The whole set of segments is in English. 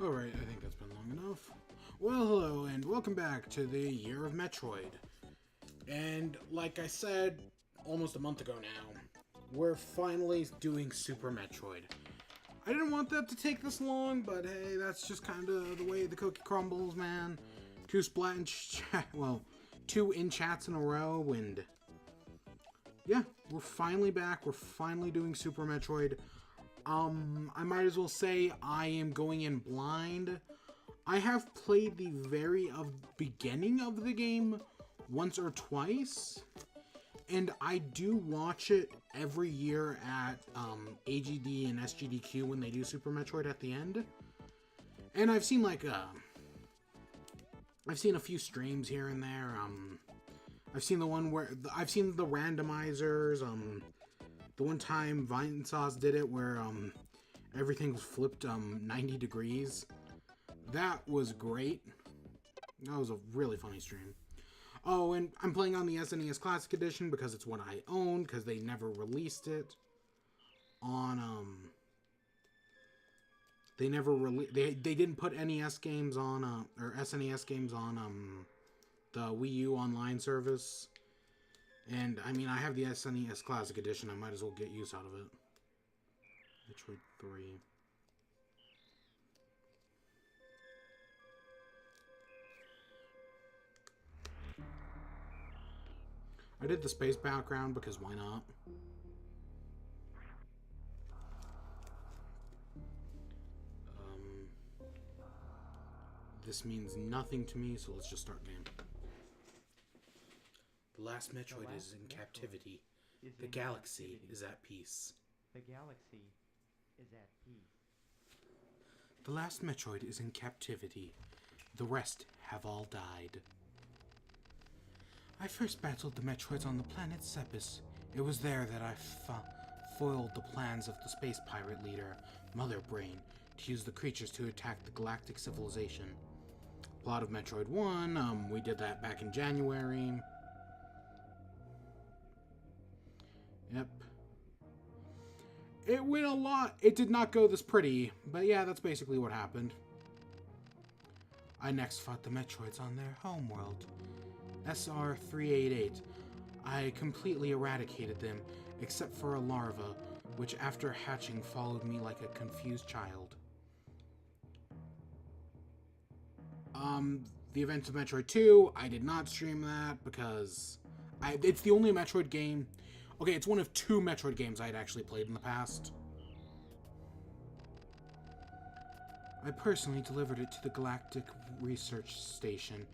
Alright, I think that's been long enough. Well, hello, and welcome back to the Year of Metroid. And, like I said almost a month ago now, we're finally doing Super Metroid. I didn't want that to take this long, but hey, that's just kind of the way the cookie crumbles, man. Two in chats in a row, and yeah, we're finally back. We're finally doing Super Metroid. I might as well say I am going in blind. I have played the very beginning of the game once or twice, and I do watch it every year at AGD and SGDQ when they do Super Metroid at the end. And I've seen I've seen a few streams here and there. I've seen the one where I've seen the randomizers. The one time Vinesauce did it where everything was flipped 90 degrees. That was great. That was a really funny stream. Oh, and I'm playing on the SNES Classic Edition because it's what I own, because they never released it on they didn't put NES games on or SNES games on the Wii U online service. And, I mean, I have the SNES Classic Edition. I might as well get use out of it. Metroid 3. I did the space background because why not? This means nothing to me, so let's just start game. The last Metroid is in captivity. The galaxy is at peace. The galaxy is at peace. The last Metroid is in captivity. The rest have all died. I first battled the Metroids on the planet Sepis. It was there that I foiled the plans of the space pirate leader, Mother Brain, to use the creatures to attack the galactic civilization. Plot of Metroid 1, we did that back in January. Yep. It went a lot. It did not go this pretty, but yeah, that's basically what happened. I next fought the Metroids on their homeworld, SR-388. I completely eradicated them, except for a larva, which after hatching followed me like a confused child. The events of Metroid 2, I did not stream that because it's the only Metroid game. Okay, it's one of two Metroid games I had actually played in the past. I personally delivered it to the Galactic Research Station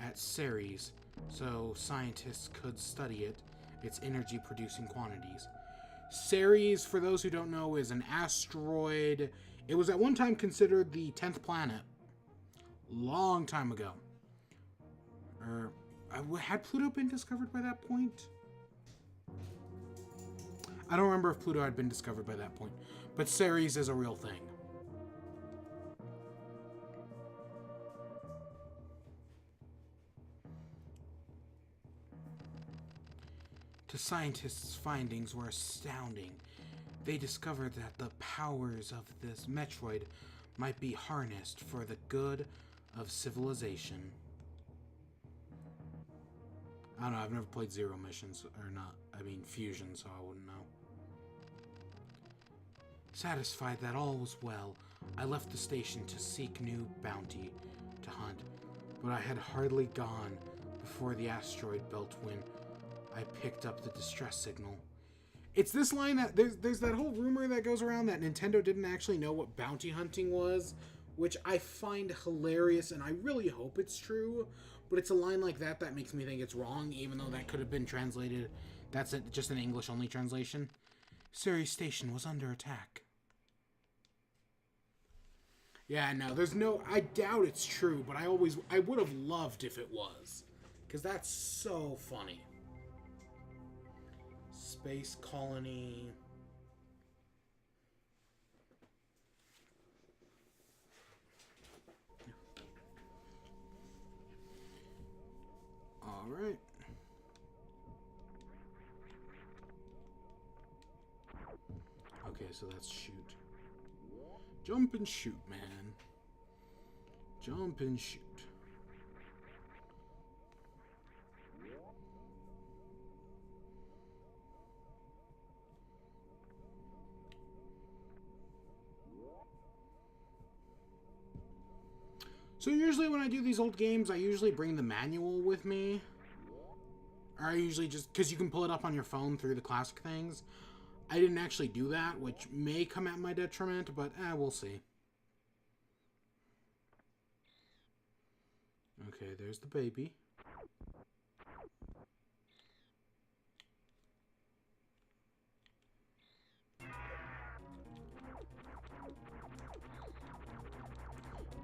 at Ceres, so scientists could study its energy-producing quantities. Ceres, for those who don't know, is an asteroid. It was at one time considered the 10th planet. Long time ago. Had Pluto been discovered by that point? I don't remember if Pluto had been discovered by that point, but Ceres is a real thing. The scientists' findings were astounding. They discovered that the powers of this Metroid might be harnessed for the good of civilization. I don't know, I've never played Zero Missions, or not, I mean Fusion, so I wouldn't know. Satisfied that all was well, I left the station to seek new bounty to hunt, but I had hardly gone before the asteroid belt when I picked up the distress signal. It's this line that, there's that whole rumor that goes around that Nintendo didn't actually know what bounty hunting was, which I find hilarious, and I really hope it's true, but it's a line like that that makes me think it's wrong, even though that could have been translated. That's just an English-only translation. Ceres Station was under attack. Yeah, no, I doubt it's true, but I would have loved if it was, because that's so funny. Space colony. All right. Okay, so that's shoot. Jump and shoot, man. Jump and shoot. So usually when I do these old games, I usually bring the manual with me. Or I usually just, because you can pull it up on your phone through the classic things. I didn't actually do that, which may come at my detriment, but we'll see. Okay, there's the baby.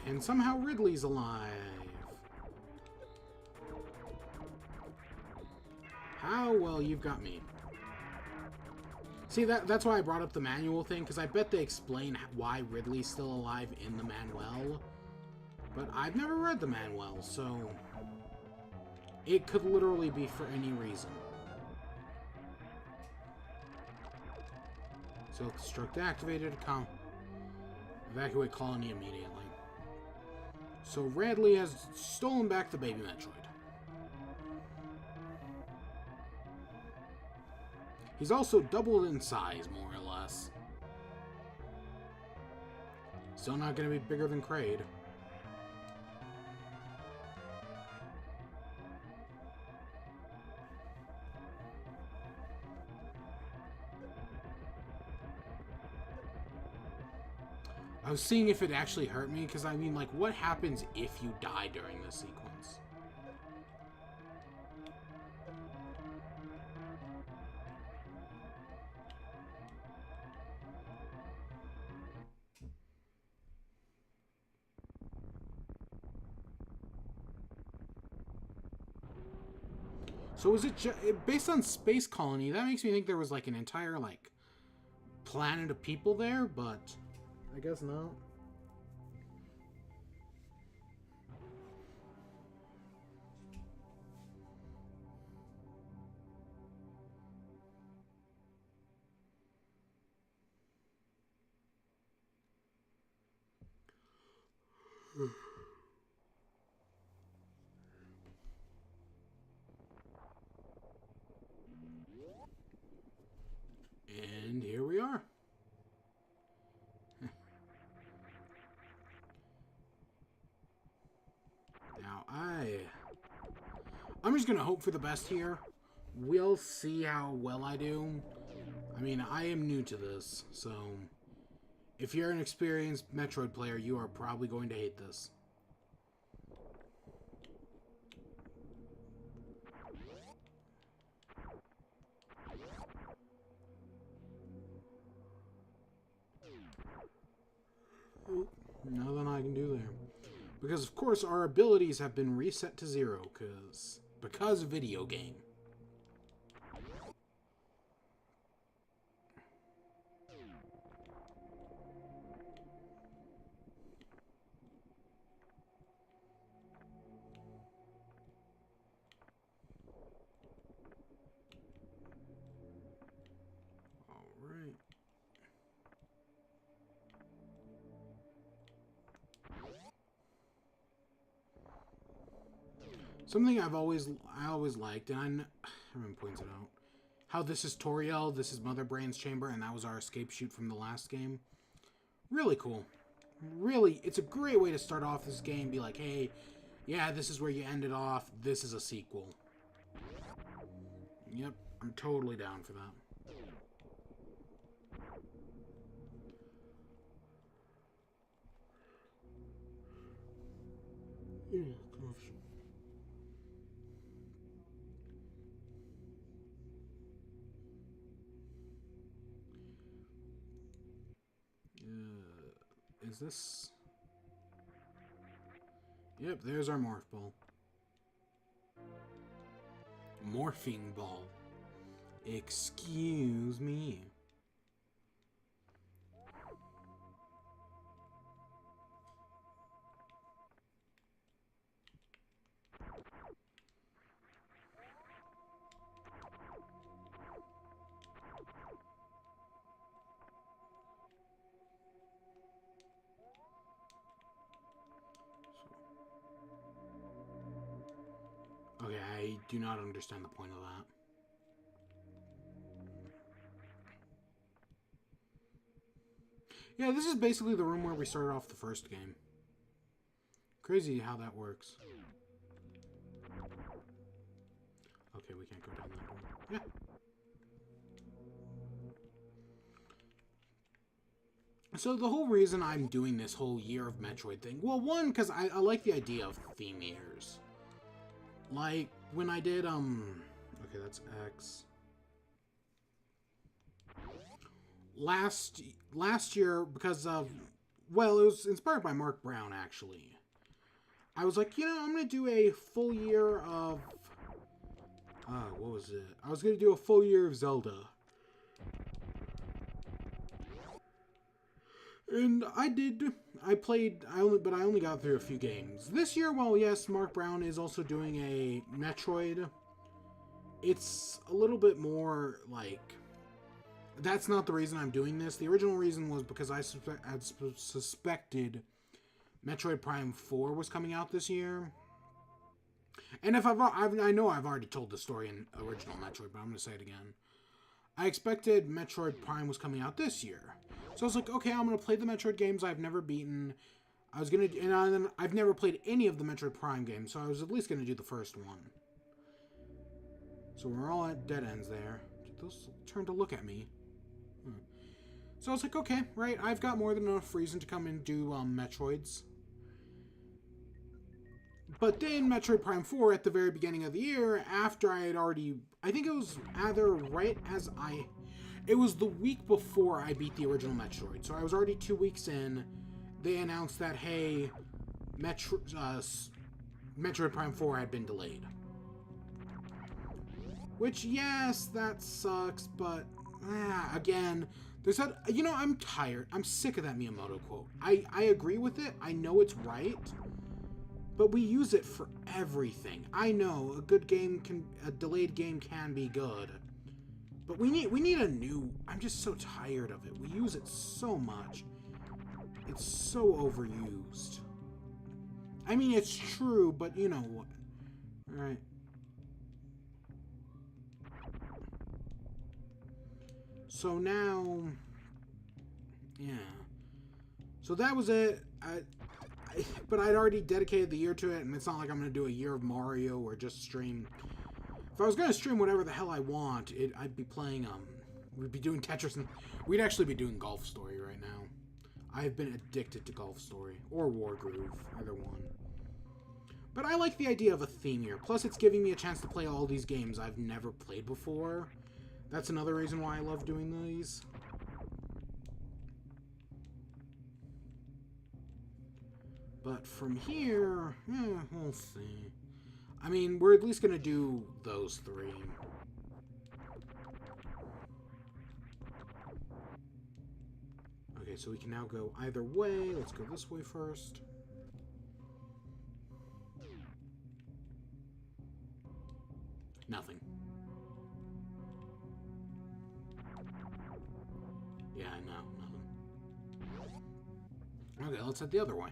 And somehow Ridley's alive. How? Well, you've got me. See, that's why I brought up the manual thing, because I bet they explain why Ridley's still alive in the manual. But I've never read the manual, so it could literally be for any reason. Silk Construct activated. Evacuate colony immediately. So Radley has stolen back the baby Metroid. He's also doubled in size, more or less. Still not going to be bigger than Kraid. I was seeing if it actually hurt me, because I mean, like, what happens if you die during this sequence? So is it based on Space Colony? That makes me think there was like an entire like planet of people there, but I guess not. And here we are. Now I'm just gonna hope for the best here. We'll see how well I do. I mean, I am new to this, so if you're an experienced Metroid player, you are probably going to hate this. Nothing I can do there. Because, of course, our abilities have been reset to 0, because video game. Alright. Something I always liked, and everyone points it out, how this is Toriel, this is Mother Brain's chamber, and that was our escape chute from the last game. Really cool. Really, it's a great way to start off this game. Be like, hey, yeah, this is where you ended off. This is a sequel. Yep, I'm totally down for that. Yeah, corruption. Is this? Yep, there's our morph ball. Morphing ball. Excuse me. I do not understand the point of that. Yeah, this is basically the room where we started off the first game. Crazy how that works. Okay, we can't go down that door. Yeah. So the whole reason I'm doing this whole year of Metroid thing, well, one, because I like the idea of theme years. Like, when I did, okay, that's X. Last year, because of, well, it was inspired by Mark Brown, actually. I was like, you know, I'm going to do a full year of, what was it? I was going to do a full year of Zelda. And I did. I only got through a few games. This year, well, yes, Mark Brown is also doing a Metroid. It's a little bit more, like, that's not the reason I'm doing this. The original reason was because I suspected Metroid Prime 4 was coming out this year. And if I know I've already told the story in original Metroid, but I'm going to say it again. I expected Metroid Prime was coming out this year. So I was like, okay, I'm going to play the Metroid games I've never beaten. And I've never played any of the Metroid Prime games, so I was at least going to do the first one. So we're all at dead ends there. Did those turn to look at me? So I was like, okay, right, I've got more than enough reason to come and do Metroids. But then Metroid Prime 4 at the very beginning of the year, after I had already, I think it was either right as it was the week before I beat the original Metroid. So I was already 2 weeks in. They announced that, hey, Metroid Prime 4 had been delayed. Which, yes, that sucks, but, again, there's that, you know, I'm tired. I'm sick of that Miyamoto quote. I agree with it. I know it's right. But we use it for everything. I know a delayed game can be good. But we need a new, I'm just so tired of it. We use it so much. It's so overused. I mean, it's true, but you know what. Alright. So now, yeah. So that was it. But I'd already dedicated the year to it, and it's not like I'm going to do a year of Mario or just stream. If I was going to stream whatever the hell I want, I'd be playing, we'd be doing Tetris, and we'd actually be doing Golf Story right now. I've been addicted to Golf Story, or Wargroove, either one. But I like the idea of a theme year, plus it's giving me a chance to play all these games I've never played before. That's another reason why I love doing these. But from here, we'll see. I mean, we're at least going to do those three. Okay, so we can now go either way. Let's go this way first. Nothing. Yeah, no, nothing. Okay, let's head the other way.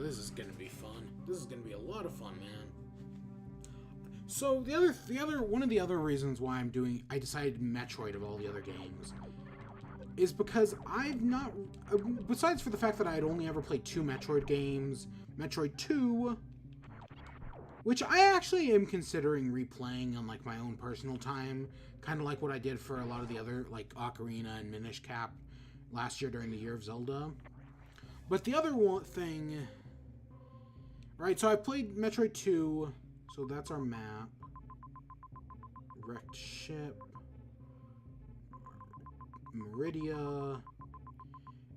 This is gonna be fun. This is gonna be a lot of fun, man. So one of the other reasons why I decided Metroid of all the other games is because I've not, besides for the fact that I had only ever played 2 Metroid games, Metroid 2, which I actually am considering replaying on like my own personal time, kind of like what I did for a lot of the other, like Ocarina and Minish Cap last year during the Year of Zelda. But the other thing, right, so I played Metroid 2, so that's our map. Wrecked ship. Meridia.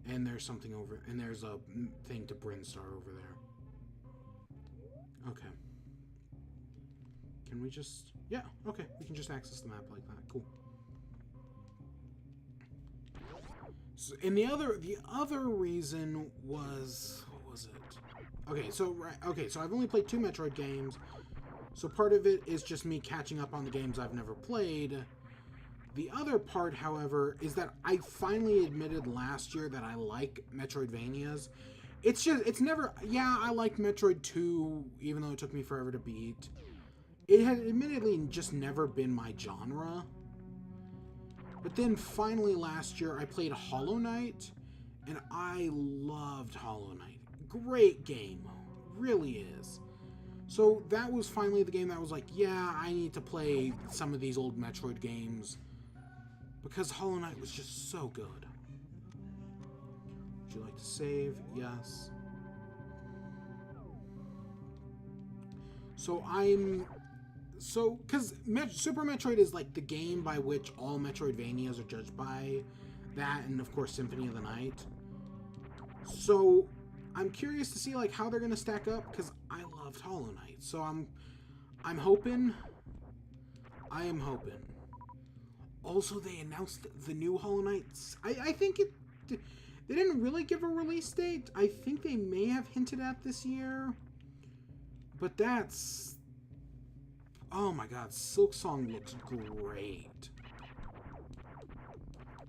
And there's something over, and there's a thing to Brinstar over there. Okay. Can we just, yeah, okay, we can just access the map like that, cool. So, and the other reason was, what was it? Okay, so I've only played 2 Metroid games. So part of it is just me catching up on the games I've never played. The other part, however, is that I finally admitted last year that I like Metroidvanias. It's never, yeah, I liked Metroid 2, even though it took me forever to beat. It had admittedly just never been my genre. But then finally last year, I played Hollow Knight, and I loved Hollow Knight. Great game. Really is. So that was finally the game that was like, yeah, I need to play some of these old Metroid games. Because Hollow Knight was just so good. Would you like to save? Yes. Because Super Metroid is like the game by which all Metroidvanias are judged by. That, and of course Symphony of the Night. So I'm curious to see like how they're gonna stack up, because I loved Hollow Knight. So I'm hoping. I am hoping. Also, they announced the new Hollow Knight. I think they didn't really give a release date. I think they may have hinted at this year. But that's... Oh my god, Silksong looks great.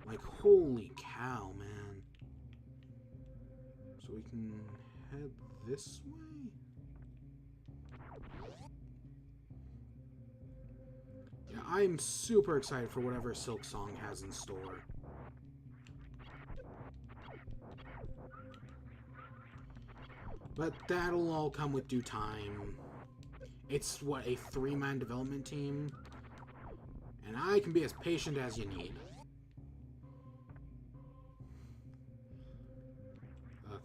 Like, holy cow, man. So we can head this way? Yeah, I'm super excited for whatever Silksong has in store. But that'll all come with due time. It's, what, a 3-man development team? And I can be as patient as you need. Okay.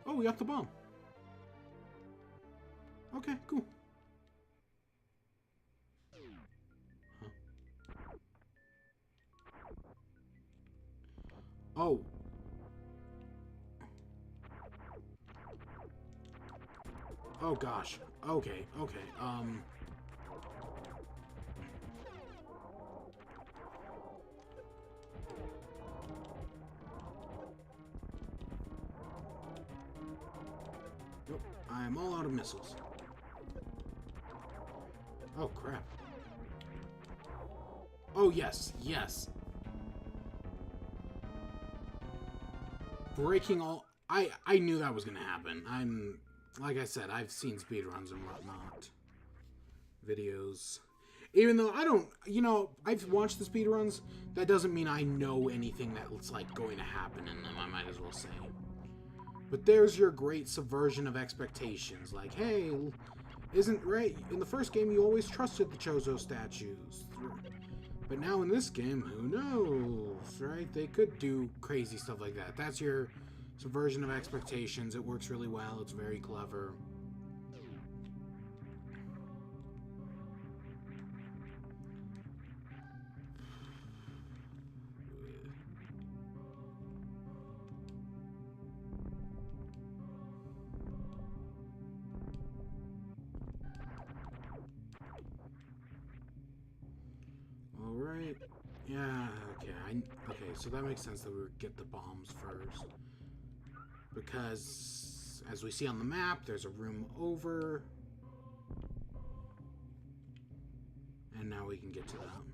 Oh, we got the bomb. Okay, cool. Huh. Oh. Oh gosh. Okay, okay. Nope. I'm all out of missiles. Oh, crap. Oh, yes, yes. Breaking all... I knew that was going to happen. Like I said, I've seen speedruns and whatnot. Videos. Even though I don't... You know, I've watched the speedruns. That doesn't mean I know anything that's, like, going to happen in them, I might as well say. But there's your great subversion of expectations. Like, hey... Isn't right? In the first game, you always trusted the Chozo statues. But now in this game, who knows, right? They could do crazy stuff like that. That's your subversion of expectations. It works really well. It's very clever. Alright. Yeah, okay. Okay, so that makes sense that we would get the bombs first. Because, as we see on the map, there's a room over. And now we can get to them.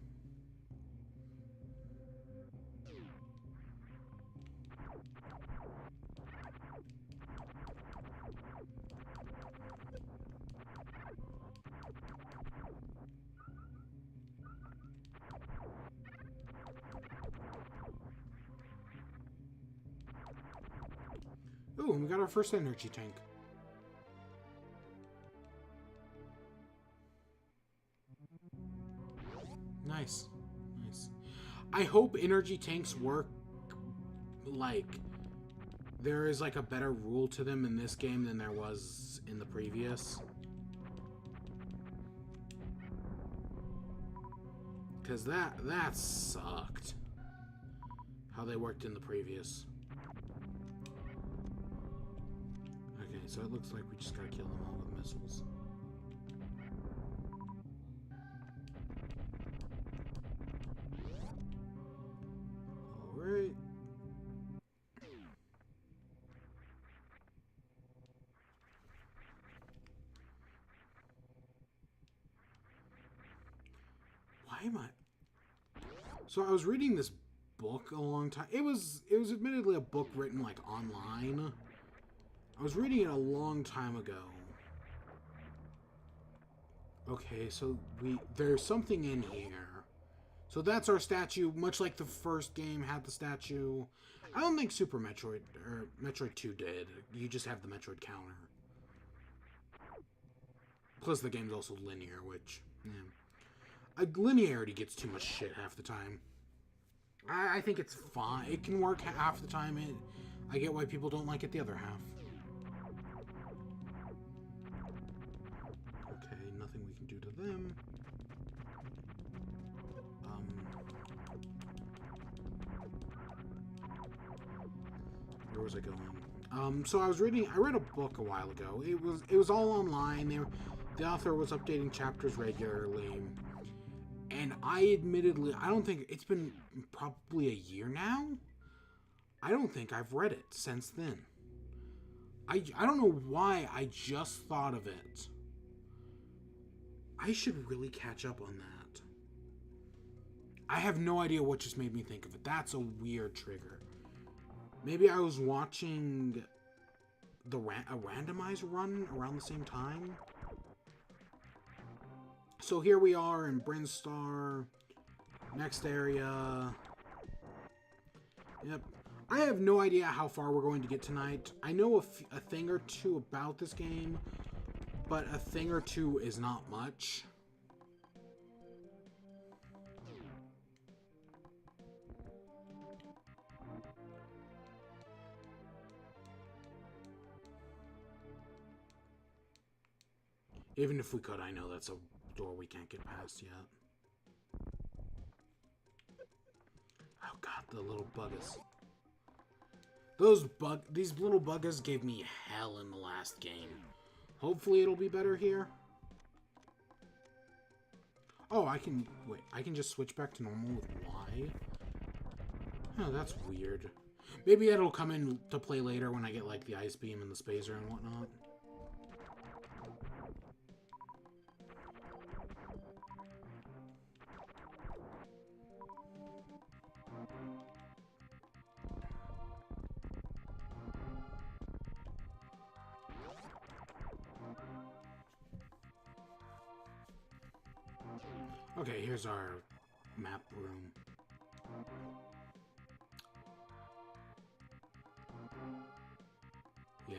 Ooh, and we got our first energy tank. Nice. Nice. I hope energy tanks work like there is like a better rule to them in this game than there was in the previous. Because that sucked. How they worked in the previous. Okay, so it looks like we just gotta kill them all with missiles. am I? So I was reading this book a long time. It was admittedly a book written like online. I was reading it a long time ago. Okay, so there's something in here. So that's our statue, much like the first game had the statue. I don't think Super Metroid or Metroid 2 did. You just have the Metroid counter. Plus the game's also linear, which linearity gets too much shit half the time. I think it's fine. It can work half the time. I get why people don't like it the other half. Okay, nothing we can do to them. Where was I going? So I read a book a while ago. It was all online. The author was updating chapters regularly. And I don't think it's been probably a year now. I don't think I've read it since then. I don't know why I just thought of it. I should really catch up on that. I have no idea what just made me think of it. That's a weird trigger. Maybe I was watching a randomized run around the same time. So here we are in Brinstar. Next area. Yep. I have no idea how far we're going to get tonight. I know a thing or two about this game, but a thing or two is not much. Even if we could, I know that's a door we can't get past yet. Oh god, the little buggers. These little buggers gave me hell in the last game. Hopefully it'll be better here. Oh, I can just switch back to normal with Y? Oh, that's weird. Maybe it'll come into play later when I get like the ice beam and the spacer and whatnot. Okay, here's our map room. Yeah.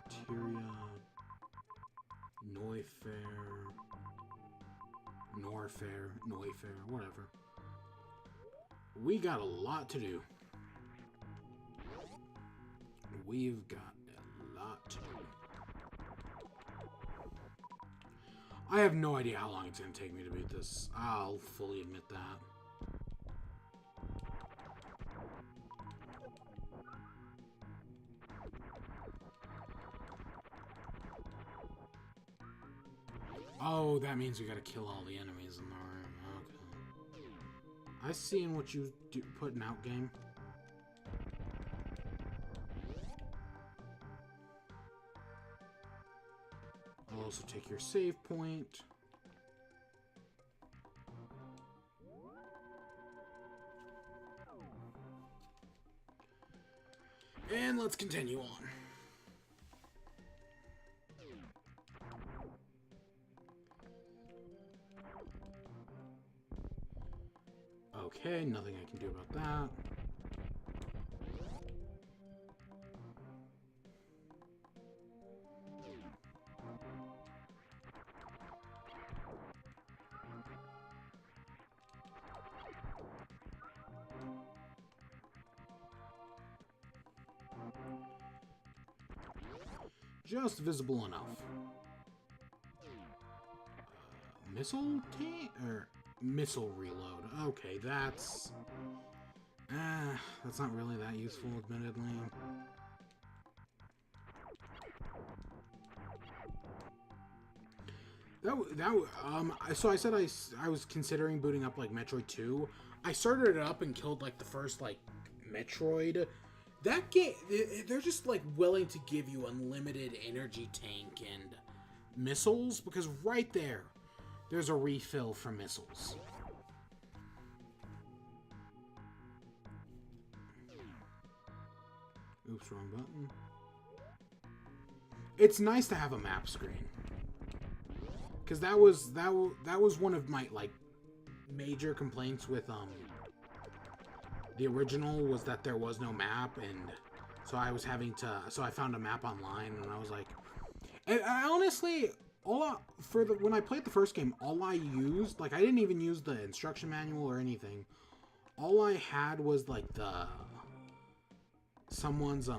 Criteria. Noifair, whatever. We got a lot to do. We've got a lot to do. I have no idea how long it's going to take me to beat this. I'll fully admit that. Oh, that means we gotta kill all the enemies in the room. Okay. I seen what you putting out, game. I'll also take your save point. And let's continue on. Okay, nothing I can do about that. Just visible enough. Missile tank or missile reload. Okay, that's not really that useful, admittedly. So I said I was considering booting up like Metroid 2. I started it up and killed like the first like Metroid. That game, they're just like willing to give you unlimited energy tank and missiles, because right there's a refill for missiles. Oops, wrong button. It's nice to have a map screen, because that was one of my like major complaints with the original, was that there was no map, and so I was having to. So I found a map online, and I was like, and I honestly, when I played the first game, all I used, like, I didn't even use the instruction manual or anything. All I had was like someone's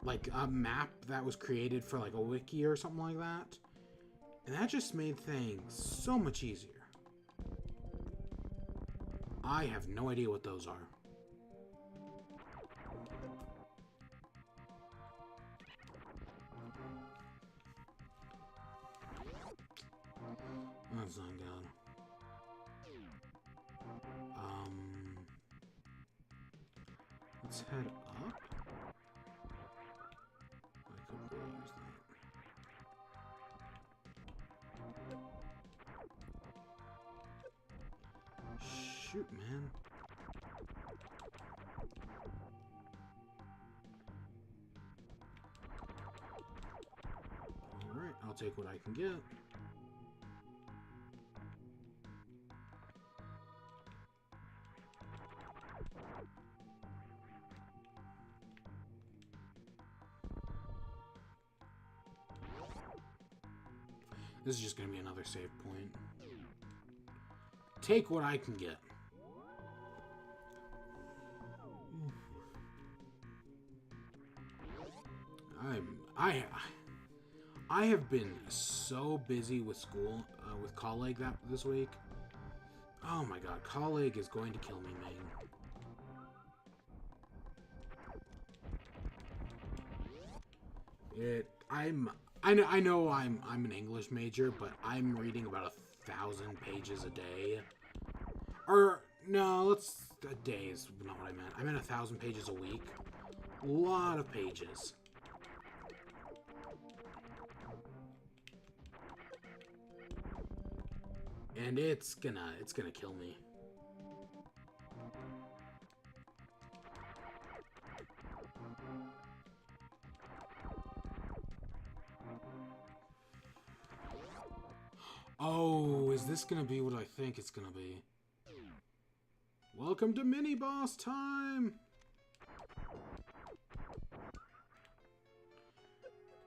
like a map that was created for like a wiki or something like that, and that just made things so much easier. I have no idea what those are. That's not good. Let's head up. I could really use that. Shoot, man. Alright, I'll take what I can get. This is just going to be another save point. Take what I can get. I have been so busy with school, with colleague this week. Oh my god, colleague is going to kill me, man. I know I'm an English major, but I'm reading about 1,000 pages a day. Or no, a day is not what I meant. I meant 1,000 pages a week. A lot of pages. And it's gonna kill me. Oh, is this gonna be what I think it's gonna be? Welcome to mini boss time!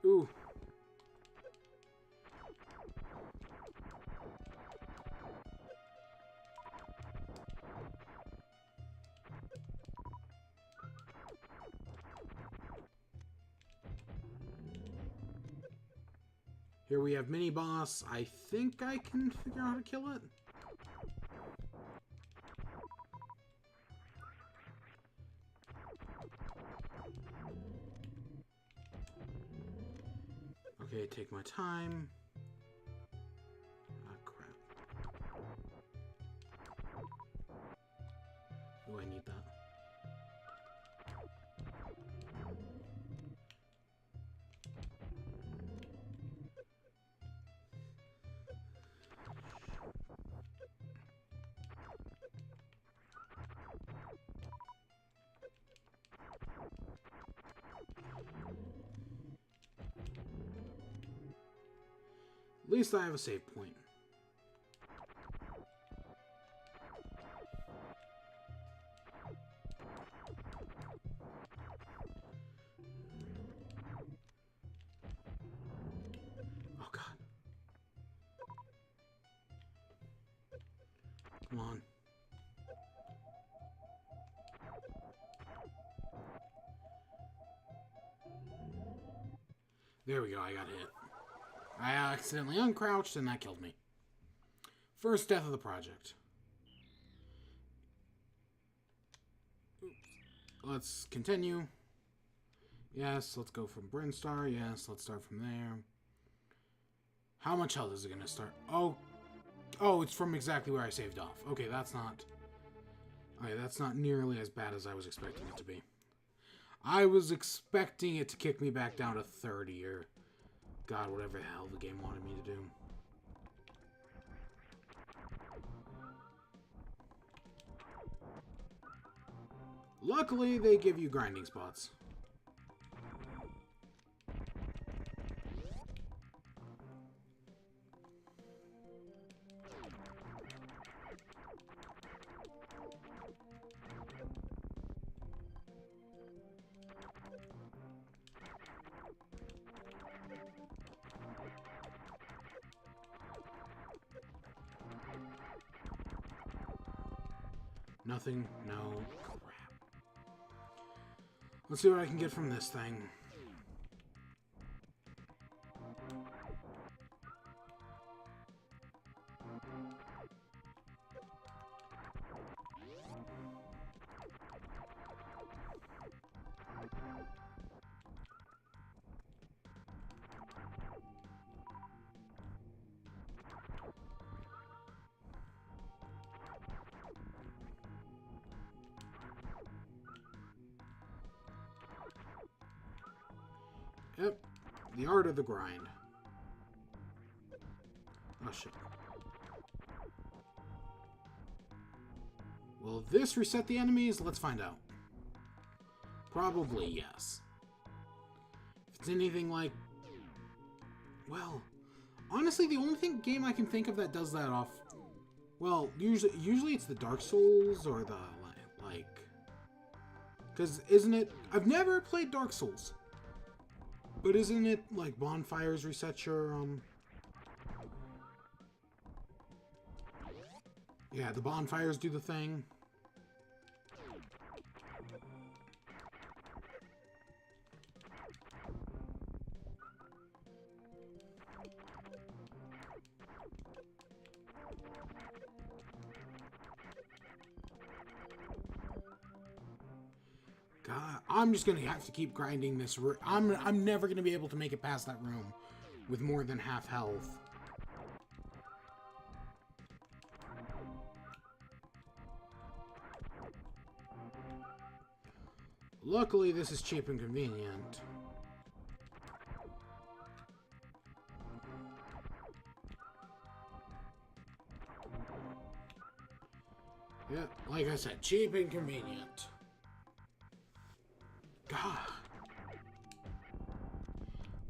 Ooh. Here we have mini boss. I think I can figure out how to kill it. Okay, take my time. Ah, crap. Oh, I need that. At least I have a save point. Oh god. Come on. There we go, I got hit. I accidentally uncrouched and that killed me. First death of the project. Oops. Let's continue. Yes, let's go from Brinstar. Yes, let's start from there. How much health is it gonna start? Oh, it's from exactly where I saved off. Okay, that's not nearly as bad as I was expecting it to be. I was expecting it to kick me back down to 30 or... God, whatever the hell the game wanted me to do. Luckily, they give you grinding spots. Nothing? No. Crap. Let's see what I can get from this thing. Yep, the art of the grind. Oh, shit. Will this reset the enemies? Let's find out. Probably yes. If it's anything like... Well, honestly, the only game I can think of that does that off... Well, usually it's the Dark Souls or the, like... Because isn't it... I've never played Dark Souls. But isn't it, like, bonfires reset your, Yeah, the bonfires do the thing. God, I'm just gonna have to keep grinding this. I'm never gonna be able to make it past that room with more than half health. Luckily, this is cheap and convenient. Yeah, like I said, cheap and convenient. God.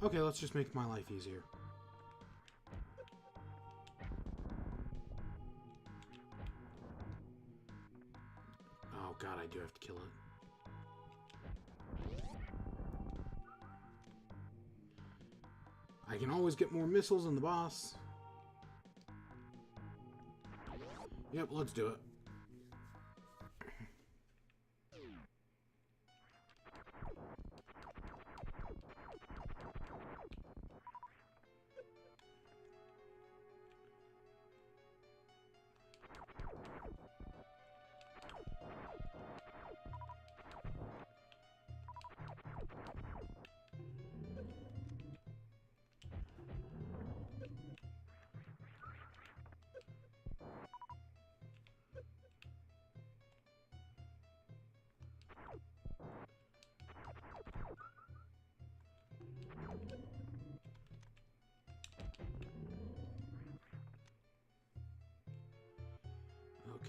Okay, let's just make my life easier. Oh god, I do have to kill it. I can always get more missiles in the boss. Yep, let's do it.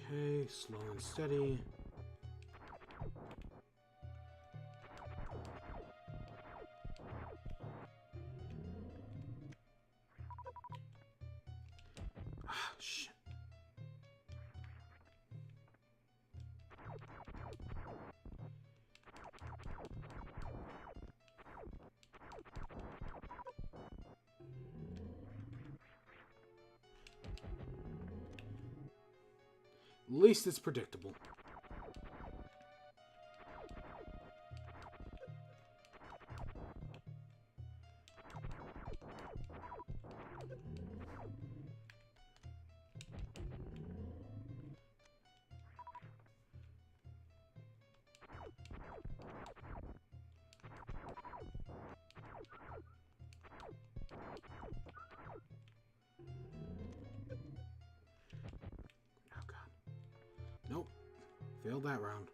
Okay, slow and steady. Ah, shit. At least it's predictable. Nope. Failed that round.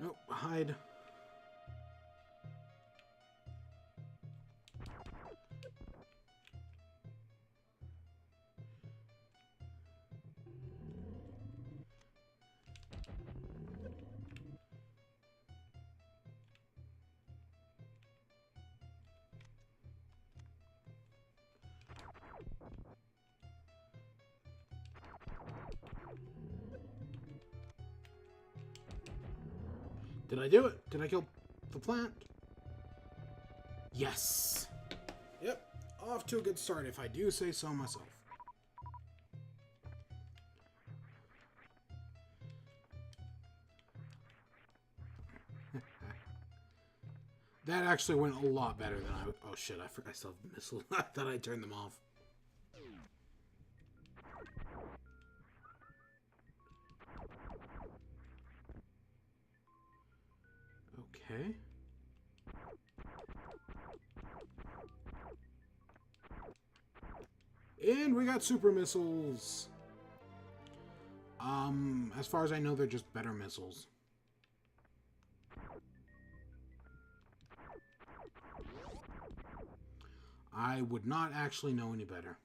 Nope, hide. Did I do it? Did I kill the plant? Yes! Yep, off to a good start if I do say so myself. That actually went a lot better than I... Oh shit, I forgot I still have missiles. I thought I turned them off. Okay. And we got super missiles. As far as I know, they're just better missiles. I would not actually know any better.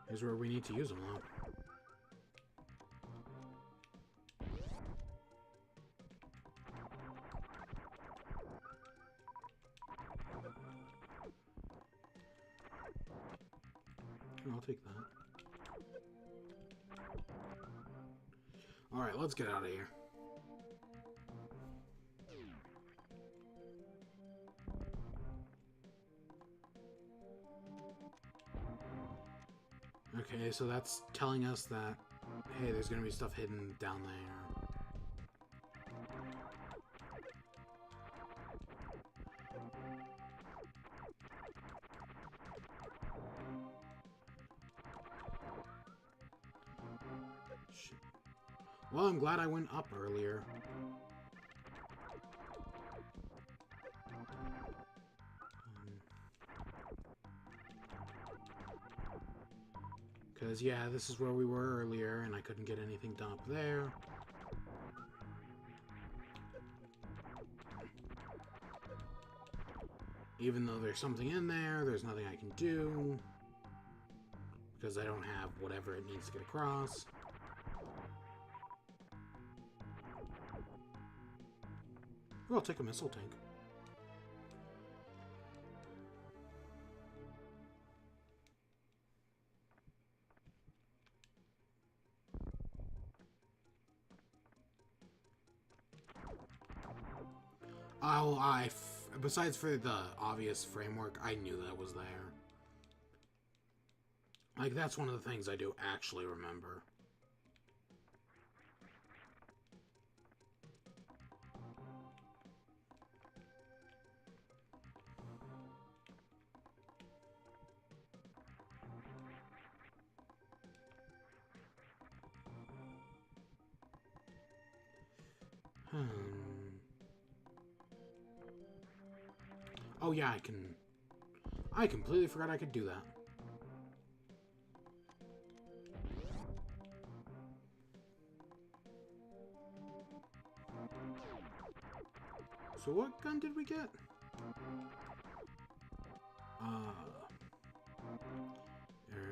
Here's where we need to use them, though. I'll take that. Alright, let's get out of here. Okay, so that's telling us that, hey, there's gonna be stuff hidden down there. Shit. Well, I'm glad I went up earlier. Because, yeah, this is where we were earlier, and I couldn't get anything done up there. Even though there's something in there, there's nothing I can do. Because I don't have whatever it needs to get across. Oh, I'll take a missile tank. Oh, besides for the obvious framework, I knew that was there. Like, that's one of the things I do actually remember. Oh yeah, I completely forgot I could do that. So what gun did we get?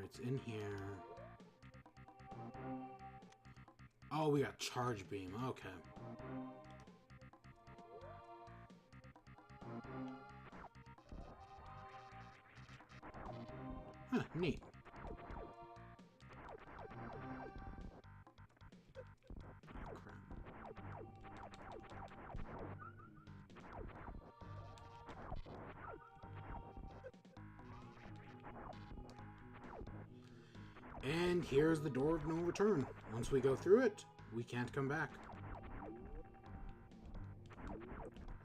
It's in here. Oh, we got charge beam. Okay. Huh, neat. And here's the door of no return. Once we go through it, we can't come back.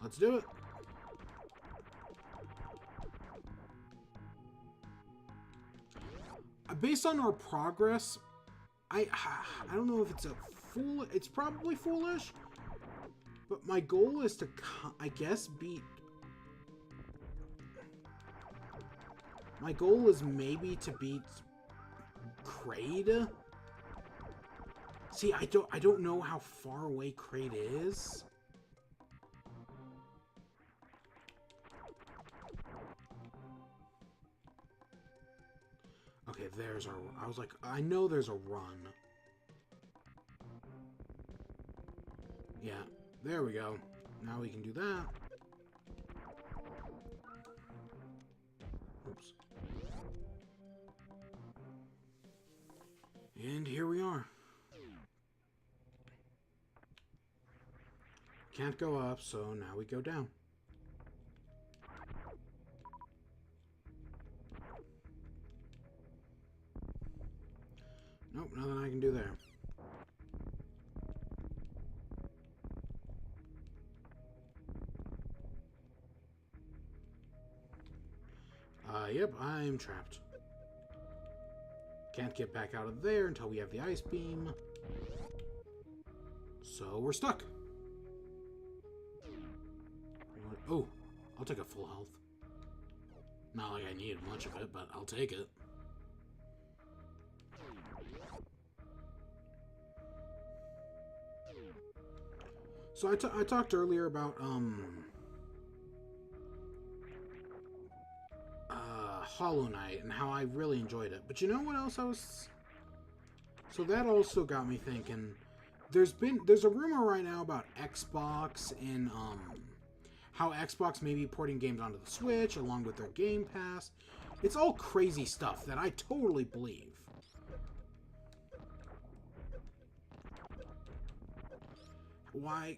Let's do it. Based on our progress, I don't know if it's it's probably foolish, but my goal is to, I guess, beat... My goal is maybe to beat Kraid. See, I don't know how far away Kraid is. Okay, there's our... I was like, I know there's a run. Yeah, there we go. Now we can do that. Oops. And here we are. Can't go up, so now we go down. Nope, nothing I can do there. Yep, I'm trapped. Can't get back out of there until we have the ice beam. So we're stuck. Oh, I'll take a full health. Not like I need much of it, but I'll take it. So I talked earlier about Hollow Knight and how I really enjoyed it. But you know what else I was... So that also got me thinking. There's a rumor right now about Xbox and how Xbox may be porting games onto the Switch along with their Game Pass. It's all crazy stuff that I totally believe. Why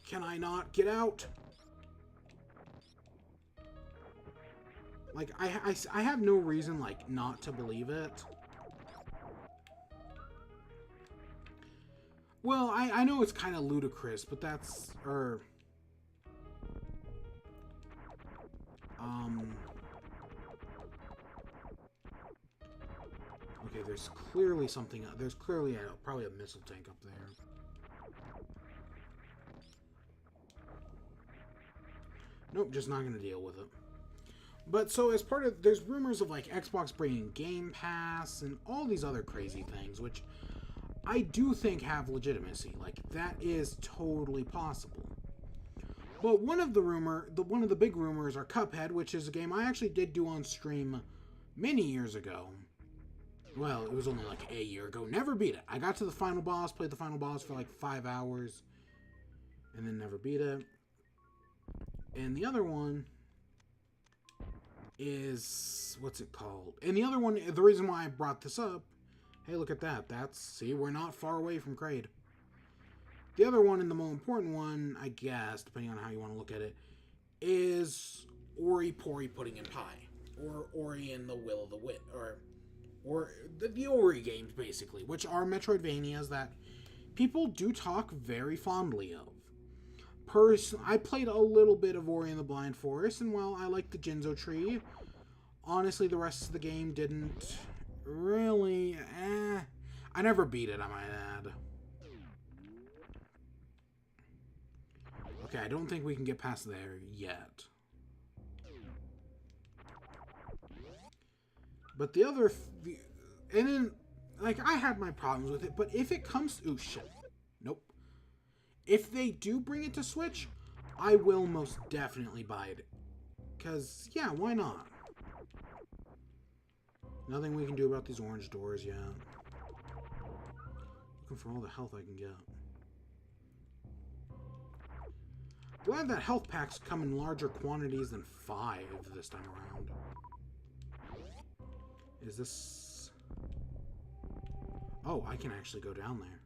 can I not get out? Like, I have no reason, like, not to believe it. Well, I know it's kind of ludicrous, but that's... Okay, there's clearly something... There's clearly probably a missile tank up there. Nope, just not going to deal with it. But so as part of... There's rumors of, like, Xbox bringing Game Pass and all these other crazy things, which I do think have legitimacy. Like, that is totally possible. But one of the big rumors are Cuphead, which is a game I actually did do on stream many years ago. Well, it was only like a year ago. Never beat it. I got to the final boss, played the final boss for like 5 hours, and then never beat it. And the other one is... What's it called? And the other one, the reason why I brought this up... Hey, look at that. See, we're not far away from Kraid. The other one, and the more important one, I guess, depending on how you want to look at it, is Ori Pori Pudding and Pie. Or Ori and the Will of the Wit. Or the Ori games, basically, which are Metroidvanias that people do talk very fondly of. I played a little bit of Ori and the Blind Forest, and while I liked the Jinzo Tree, honestly, the rest of the game didn't really... I never beat it, I might add. Okay, I don't think we can get past there yet. But the other... And then, like, I had my problems with it, but if it comes... Oh, shit. Nope. If they do bring it to Switch, I will most definitely buy it. Because, yeah, why not? Nothing we can do about these orange doors yet. Looking for all the health I can get. Glad that health packs come in larger quantities than 5 this time around. Is this... Oh, I can actually go down there.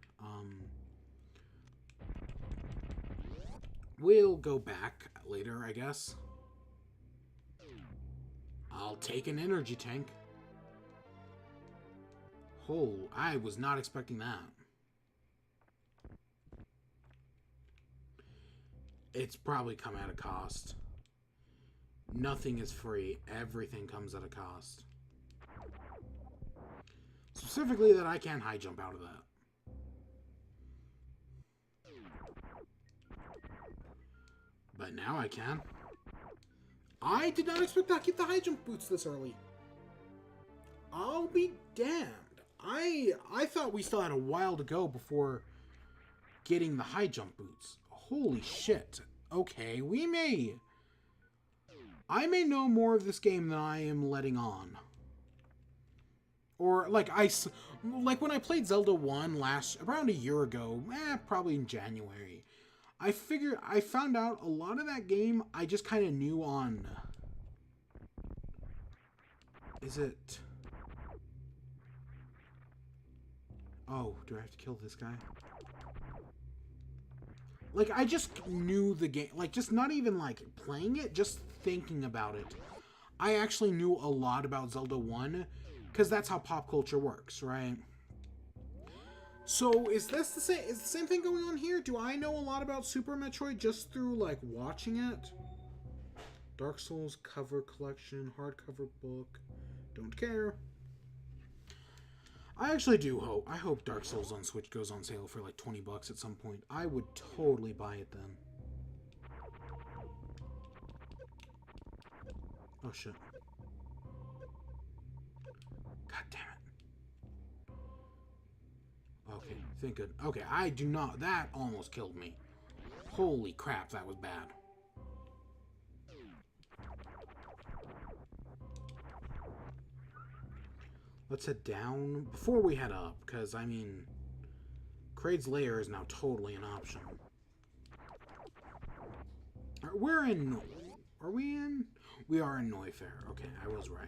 We'll go back later, I guess. I'll take an energy tank. Oh, I was not expecting that. It's probably come at a cost. Nothing is free. Everything comes at a cost. Specifically that I can't high jump out of that. But now I can. I did not expect to get the high jump boots this early. I'll be damned. I thought we still had a while to go before getting the high jump boots. Holy shit. Okay, I may know more of this game than I am letting on. Or, like when I played Zelda 1 around a year ago, probably in January, I found out a lot of that game I just kind of knew on... Is it... Oh, do I have to kill this guy? Like, I just knew the game. Like, just not even, like, playing it, just thinking about it. I actually knew a lot about Zelda 1, because that's how pop culture works, right? So, is the same thing going on here? Do I know a lot about Super Metroid just through, like, watching it? Dark Souls cover collection, hardcover book. Don't care. I actually do hope. I hope Dark Souls on Switch goes on sale for like $20 at some point. I would totally buy it then. Oh shit. God damn it. Okay, thank good. Okay, I do not. That almost killed me. Holy crap, that was bad. Let's head down before we head up, because, I mean, Kraid's Lair is now totally an option. We're in... Are we in? We are in Neufair. Okay, I was right.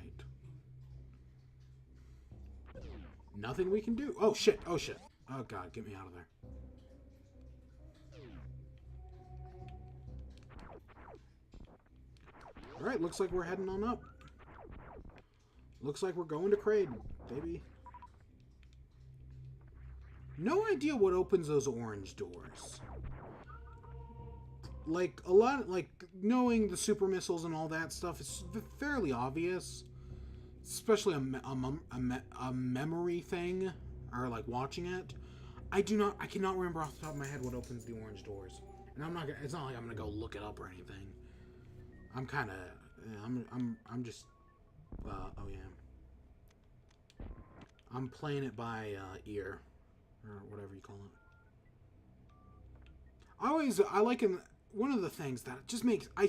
Nothing we can do. Oh, shit. Oh, shit. Oh, God, get me out of there. Alright, looks like we're heading on up. Looks like we're going to Kraid, baby. No idea what opens those orange doors. Like, a lot, like, knowing the super missiles and all that stuff is fairly obvious. Especially a memory thing, or, like, watching it. I cannot remember off the top of my head what opens the orange doors. And it's not like I'm gonna go look it up or anything. I'm kind of, I'm just... oh yeah. I'm playing it by ear, or whatever you call it. I like one of the things that just makes I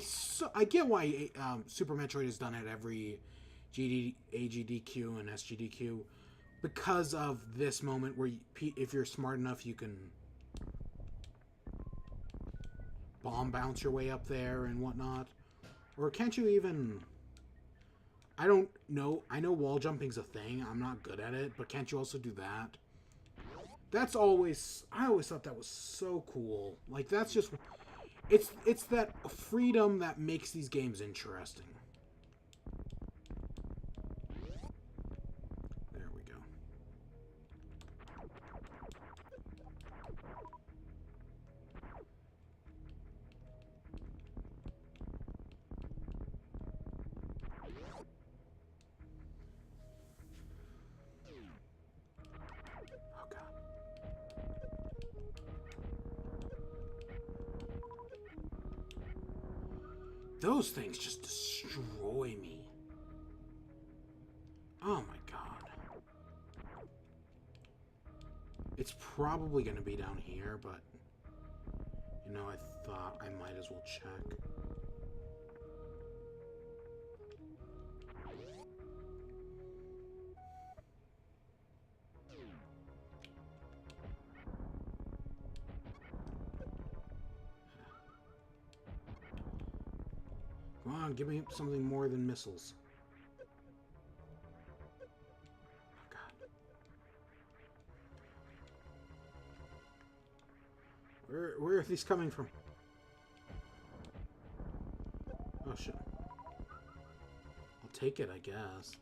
get why Super Metroid has done it every AGDQ and SGDQ, because of this moment where if you're smart enough, you can bomb bounce your way up there and whatnot, or can't you even? I don't know. I know wall jumping's a thing. I'm not good at it, but can't you also do that? I always thought that was so cool. Like, that's just... It's that freedom that makes these games interesting. There we go. Those things just destroy me. Oh my god. It's probably going to be down here, but... You know, I thought I might as well check. Come on, give me something more than missiles. Oh, God. Where are these coming from? Oh, shit. I'll take it, I guess.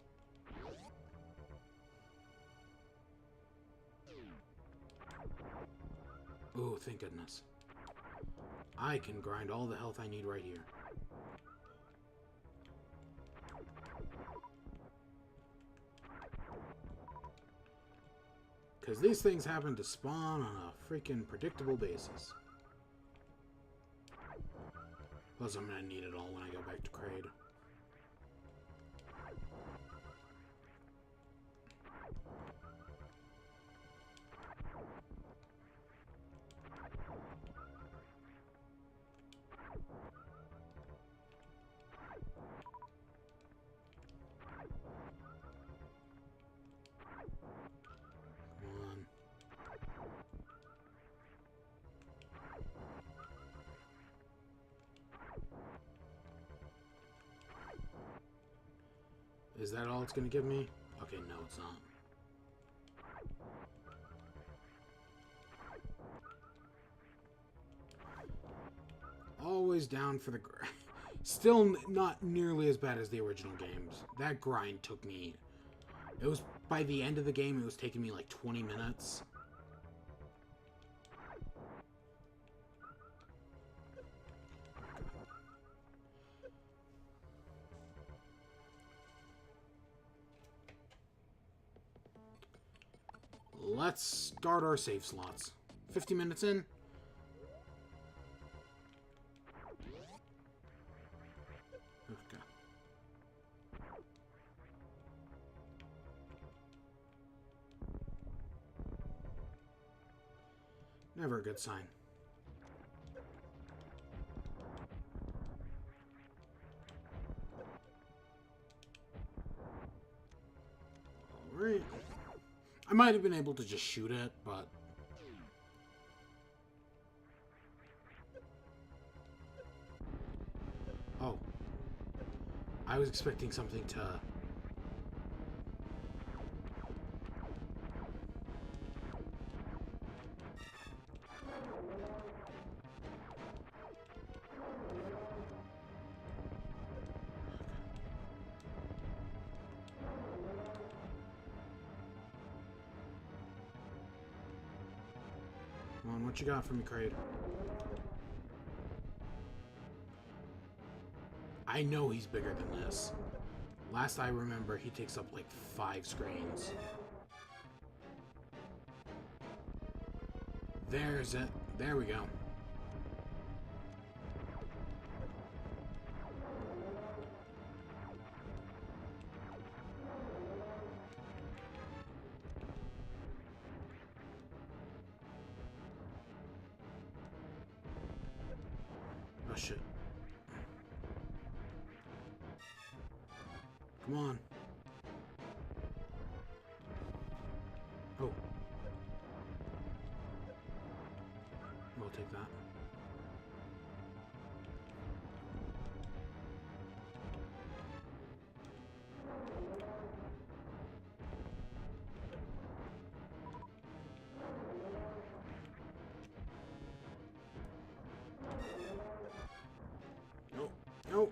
Oh, thank goodness. I can grind all the health I need right here. Because these things happen to spawn on a freaking predictable basis. Plus, I'm going to need it all when I go back to Kraid. Is that all it's gonna give me? Okay, no, it's not. Always down for the grind. Still not nearly as bad as the original games. That grind took me... It was... By the end of the game, it was taking me like 20 minutes. Let's start our save slots. 50 minutes in. Okay. Never a good sign. Alright. I might have been able to just shoot it, but... Oh. I was expecting something to... Come on, what you got for me, Kraid? I know he's bigger than this. Last I remember, he takes up like 5 screens. There's it. There we go. Oh, shit. Come on. Oh. We'll take that. No. No.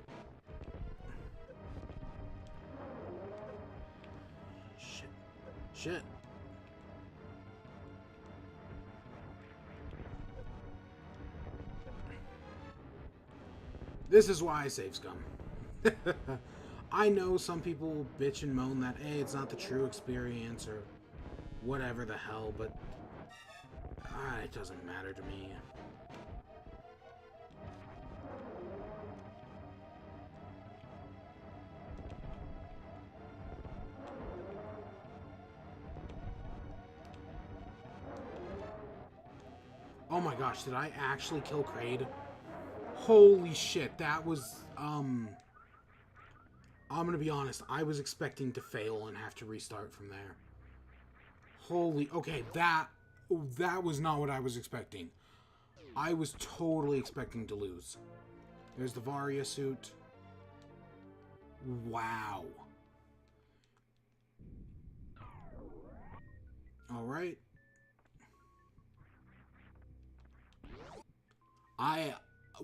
Shit. Shit. This is why I save scum. I know some people will bitch and moan that, hey, it's not the true experience or whatever the hell, but it doesn't matter to me. Oh my gosh, did I actually kill Kraid? Holy shit, that was, I'm gonna be honest, I was expecting to fail and have to restart from there. Holy, okay, that was not what I was expecting. I was totally expecting to lose. There's the Varia suit. Wow. Alright.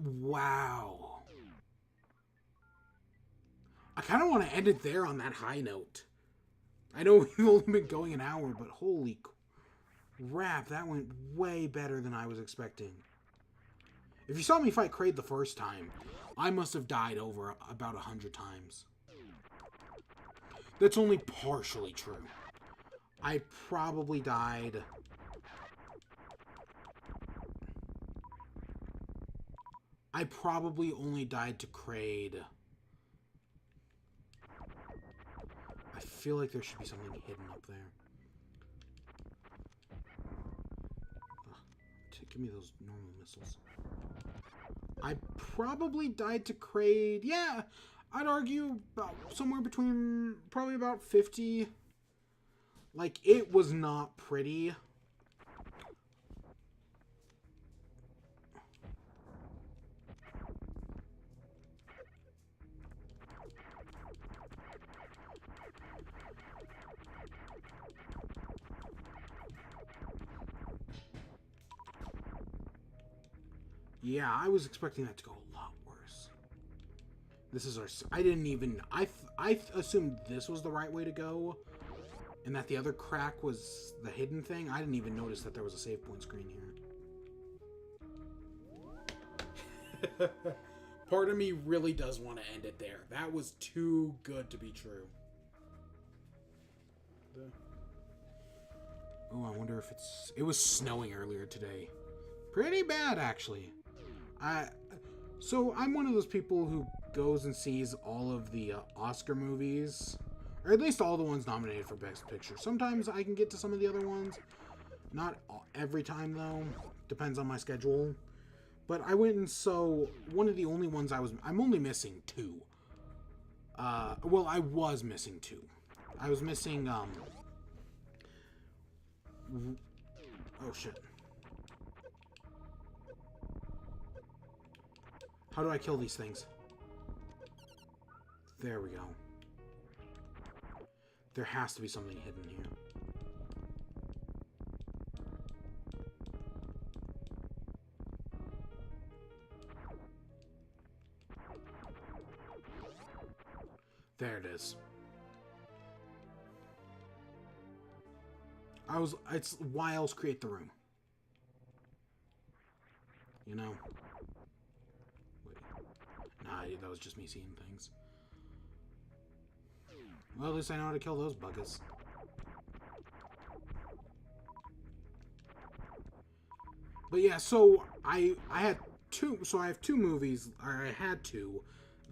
Wow. I kind of want to end it there on that high note. I know we've only been going an hour, but holy crap, that went way better than I was expecting. If you saw me fight Kraid the first time, I must have died over about 100 times. That's only partially true. I probably died... I probably only died to Kraid. I feel like there should be something hidden up there. Give me those normal missiles. I probably died to Kraid. Yeah, I'd argue about somewhere between probably about 50. Like, it was not pretty. Yeah, I was expecting that to go a lot worse. This is our... I didn't even... I assumed this was the right way to go, and that the other crack was the hidden thing. I didn't even notice that there was a save point screen here. Part of me really does want to end it there. That was too good to be true. Oh, I wonder if it's... It was snowing earlier today. Pretty bad, actually. So I'm one of those people who goes and sees all of the Oscar movies, or at least all the ones nominated for Best Picture. Sometimes I can get to some of the other ones. Not every time, though. Depends on my schedule. But I went and saw one of the only ones I'm only missing two. Well, I was missing two. I was missing, oh, shit. How do I kill these things? There we go. There has to be something hidden here. There it is. It's why else create the room? You know? Wait. Nah, that was just me seeing things. Well, at least I know how to kill those buggers. But yeah, so I had two, so I have two movies, or I had two.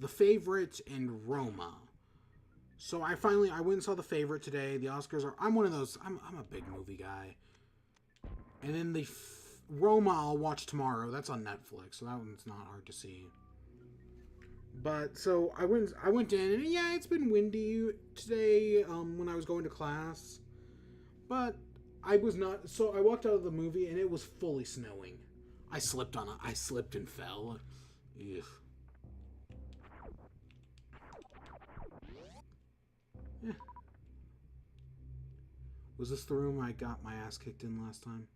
The Favorite and Roma. So I went and saw The Favorite today. The Oscars are... I'm one of those... I'm a big movie guy. And then the Roma I'll watch tomorrow. That's on Netflix, so that one's not hard to see. But, so, I went in, and yeah, it's been windy today, when I was going to class. But, I was not... So, I walked out of the movie, and it was fully snowing. I slipped and fell. Ugh. Yeah. Was this the room I got my ass kicked in last time?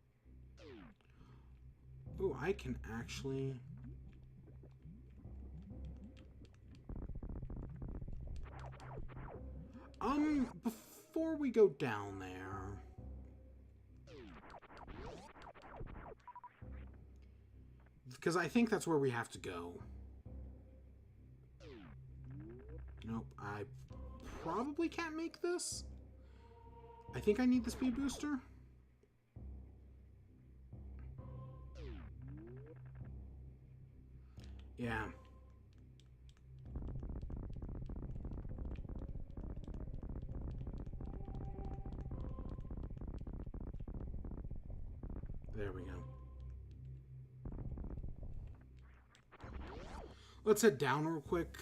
Oh, I can actually... Before we go down there... Because I think that's where we have to go. Nope, I probably can't make this. I think I need the speed booster. Yeah. There we go. Let's head down real quick.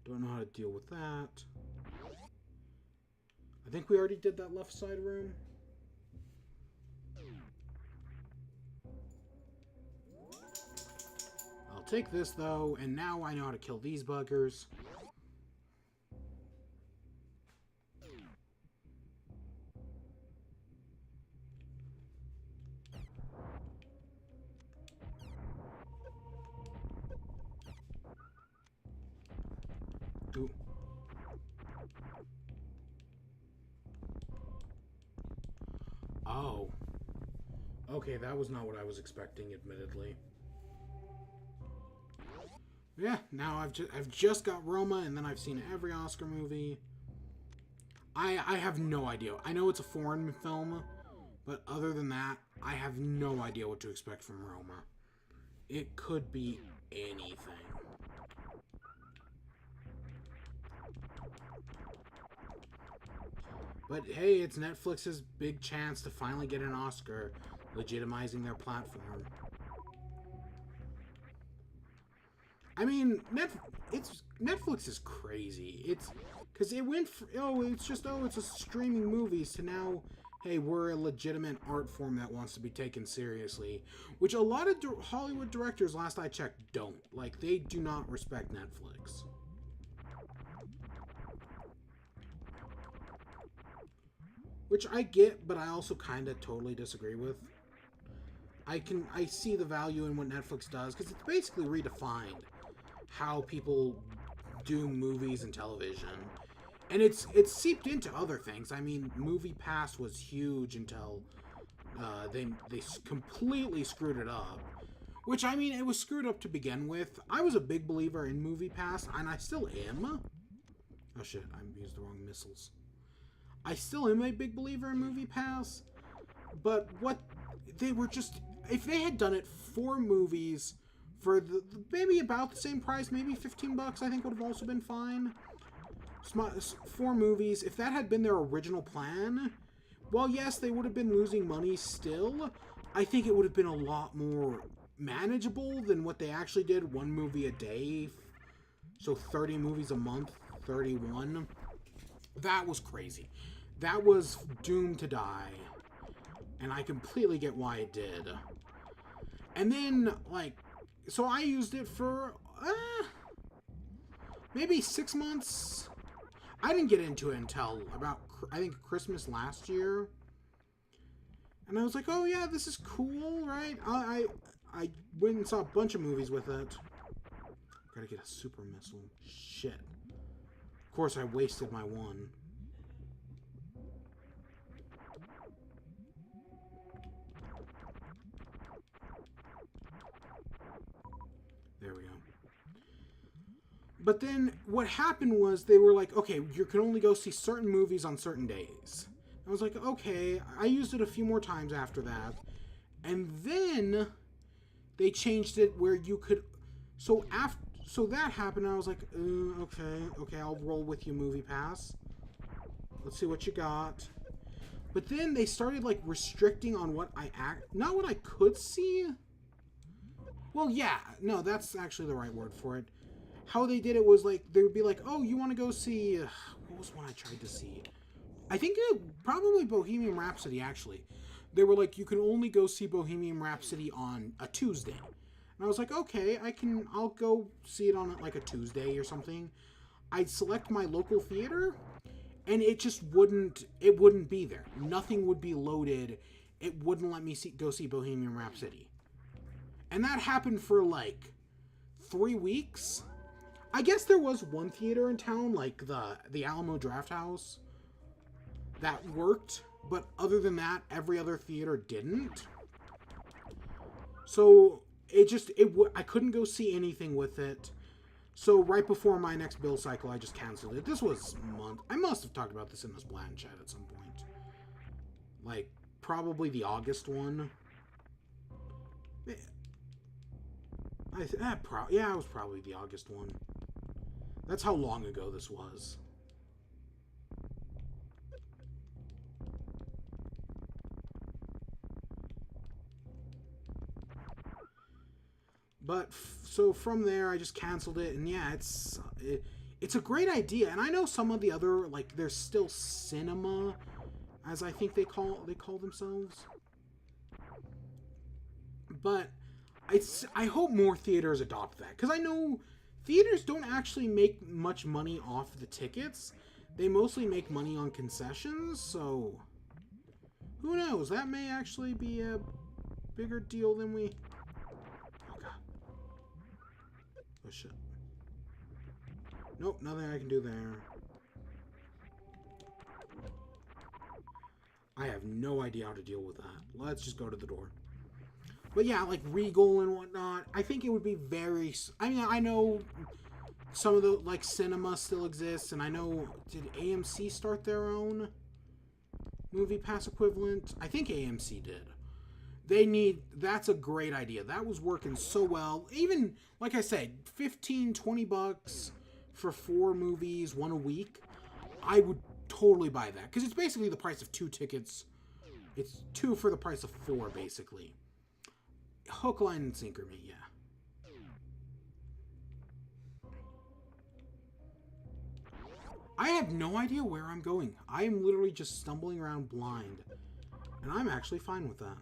Don't know how to deal with that. I think we already did that left side room. I'll take this though, and now I know how to kill these buggers. Ooh. Oh. Okay, that was not what I was expecting, admittedly. Yeah, now I've just got Roma, and then I've seen every Oscar movie. I have no idea. I know it's a foreign film, but other than that, I have no idea what to expect from Roma. It could be anything. But hey, it's Netflix's big chance to finally get an Oscar, legitimizing their platform. I mean, Netflix is crazy. It's because it went from, it's a streaming movies to now, hey, we're a legitimate art form that wants to be taken seriously, which a lot of Hollywood directors, last I checked, don't. Like, they do not respect Netflix. which I get, but I also kind of totally disagree with. I see the value in what Netflix does, because it's basically redefined how people do movies and television. And it's seeped into other things. I mean, Movie Pass was huge until they completely screwed it up. Which, I mean, it was screwed up to begin with. I was a big believer in Movie Pass, and I still am. Oh shit, I used the wrong missiles. I still am a big believer in Movie Pass, but what they were just... If they had done it 4 movies for maybe about the same price, maybe $15, I think would have also been fine. 4 movies, if that had been their original plan, well, yes, they would have been losing money still. I think it would have been a lot more manageable than what they actually did. 1 movie a day, so 30 movies a month, 31. That was crazy. That was doomed to die. And I completely get why it did. And then, like, so I used it for maybe 6 months. I didn't get into it until about, I think, Christmas last year. And I was like, oh yeah, this is cool, right? I went and saw a bunch of movies with it. Gotta get a super missile. Shit. Of course, I wasted my one. There we go. But then what happened was they were like, okay, you can only go see certain movies on certain days. I was like, okay. I used it a few more times after that. And then they changed it where you could... So that happened, and I was like, okay, I'll roll with you, Movie Pass. Let's see what you got. But then they started, like, restricting on what not what I could see. Well, yeah. No, that's actually the right word for it. How they did it was, like, they would be like, oh, you want to go see... what was one I tried to see? I think probably Bohemian Rhapsody, actually. They were like, you can only go see Bohemian Rhapsody on a Tuesday. And I was like, okay, I'll go see it on, like, a Tuesday or something. I'd select my local theater, and it just wouldn't be there. Nothing would be loaded. It wouldn't let me go see Bohemian Rhapsody. And that happened for, like, 3 weeks. I guess there was one theater in town, like the Alamo Drafthouse, that worked. But other than that, every other theater didn't. So I couldn't go see anything with it. So right before my next bill cycle, I just canceled it. This was a month. I must have talked about this in this Bland chat at some point. Like, probably the August one. Yeah, it was probably the August one. That's how long ago this was. But so from there, I just canceled it, and yeah, it's a great idea. And I know some of the other, like, there's still cinema, as I think they call themselves. But I hope more theaters adopt that, because I know theaters don't actually make much money off the tickets. They mostly make money on concessions, so who knows? That may actually be a bigger deal than we... Oh, God. Oh, shit. Nope, nothing I can do there. I have no idea how to deal with that. Let's just go to the door. But yeah, like Regal and whatnot, I think it would be very... I mean, I know some of the, like, cinema still exists, and I know... Did AMC start their own Movie Pass equivalent? I think AMC did. That's a great idea. That was working so well. Even, like I said, $15, $20 for 4 movies, 1 a week. I would totally buy that, because it's basically the price of 2 tickets. It's 2 for the price of 4, basically. Hook, line, and sinker me, yeah. I have no idea where I'm going. I am literally just stumbling around blind. And I'm actually fine with that.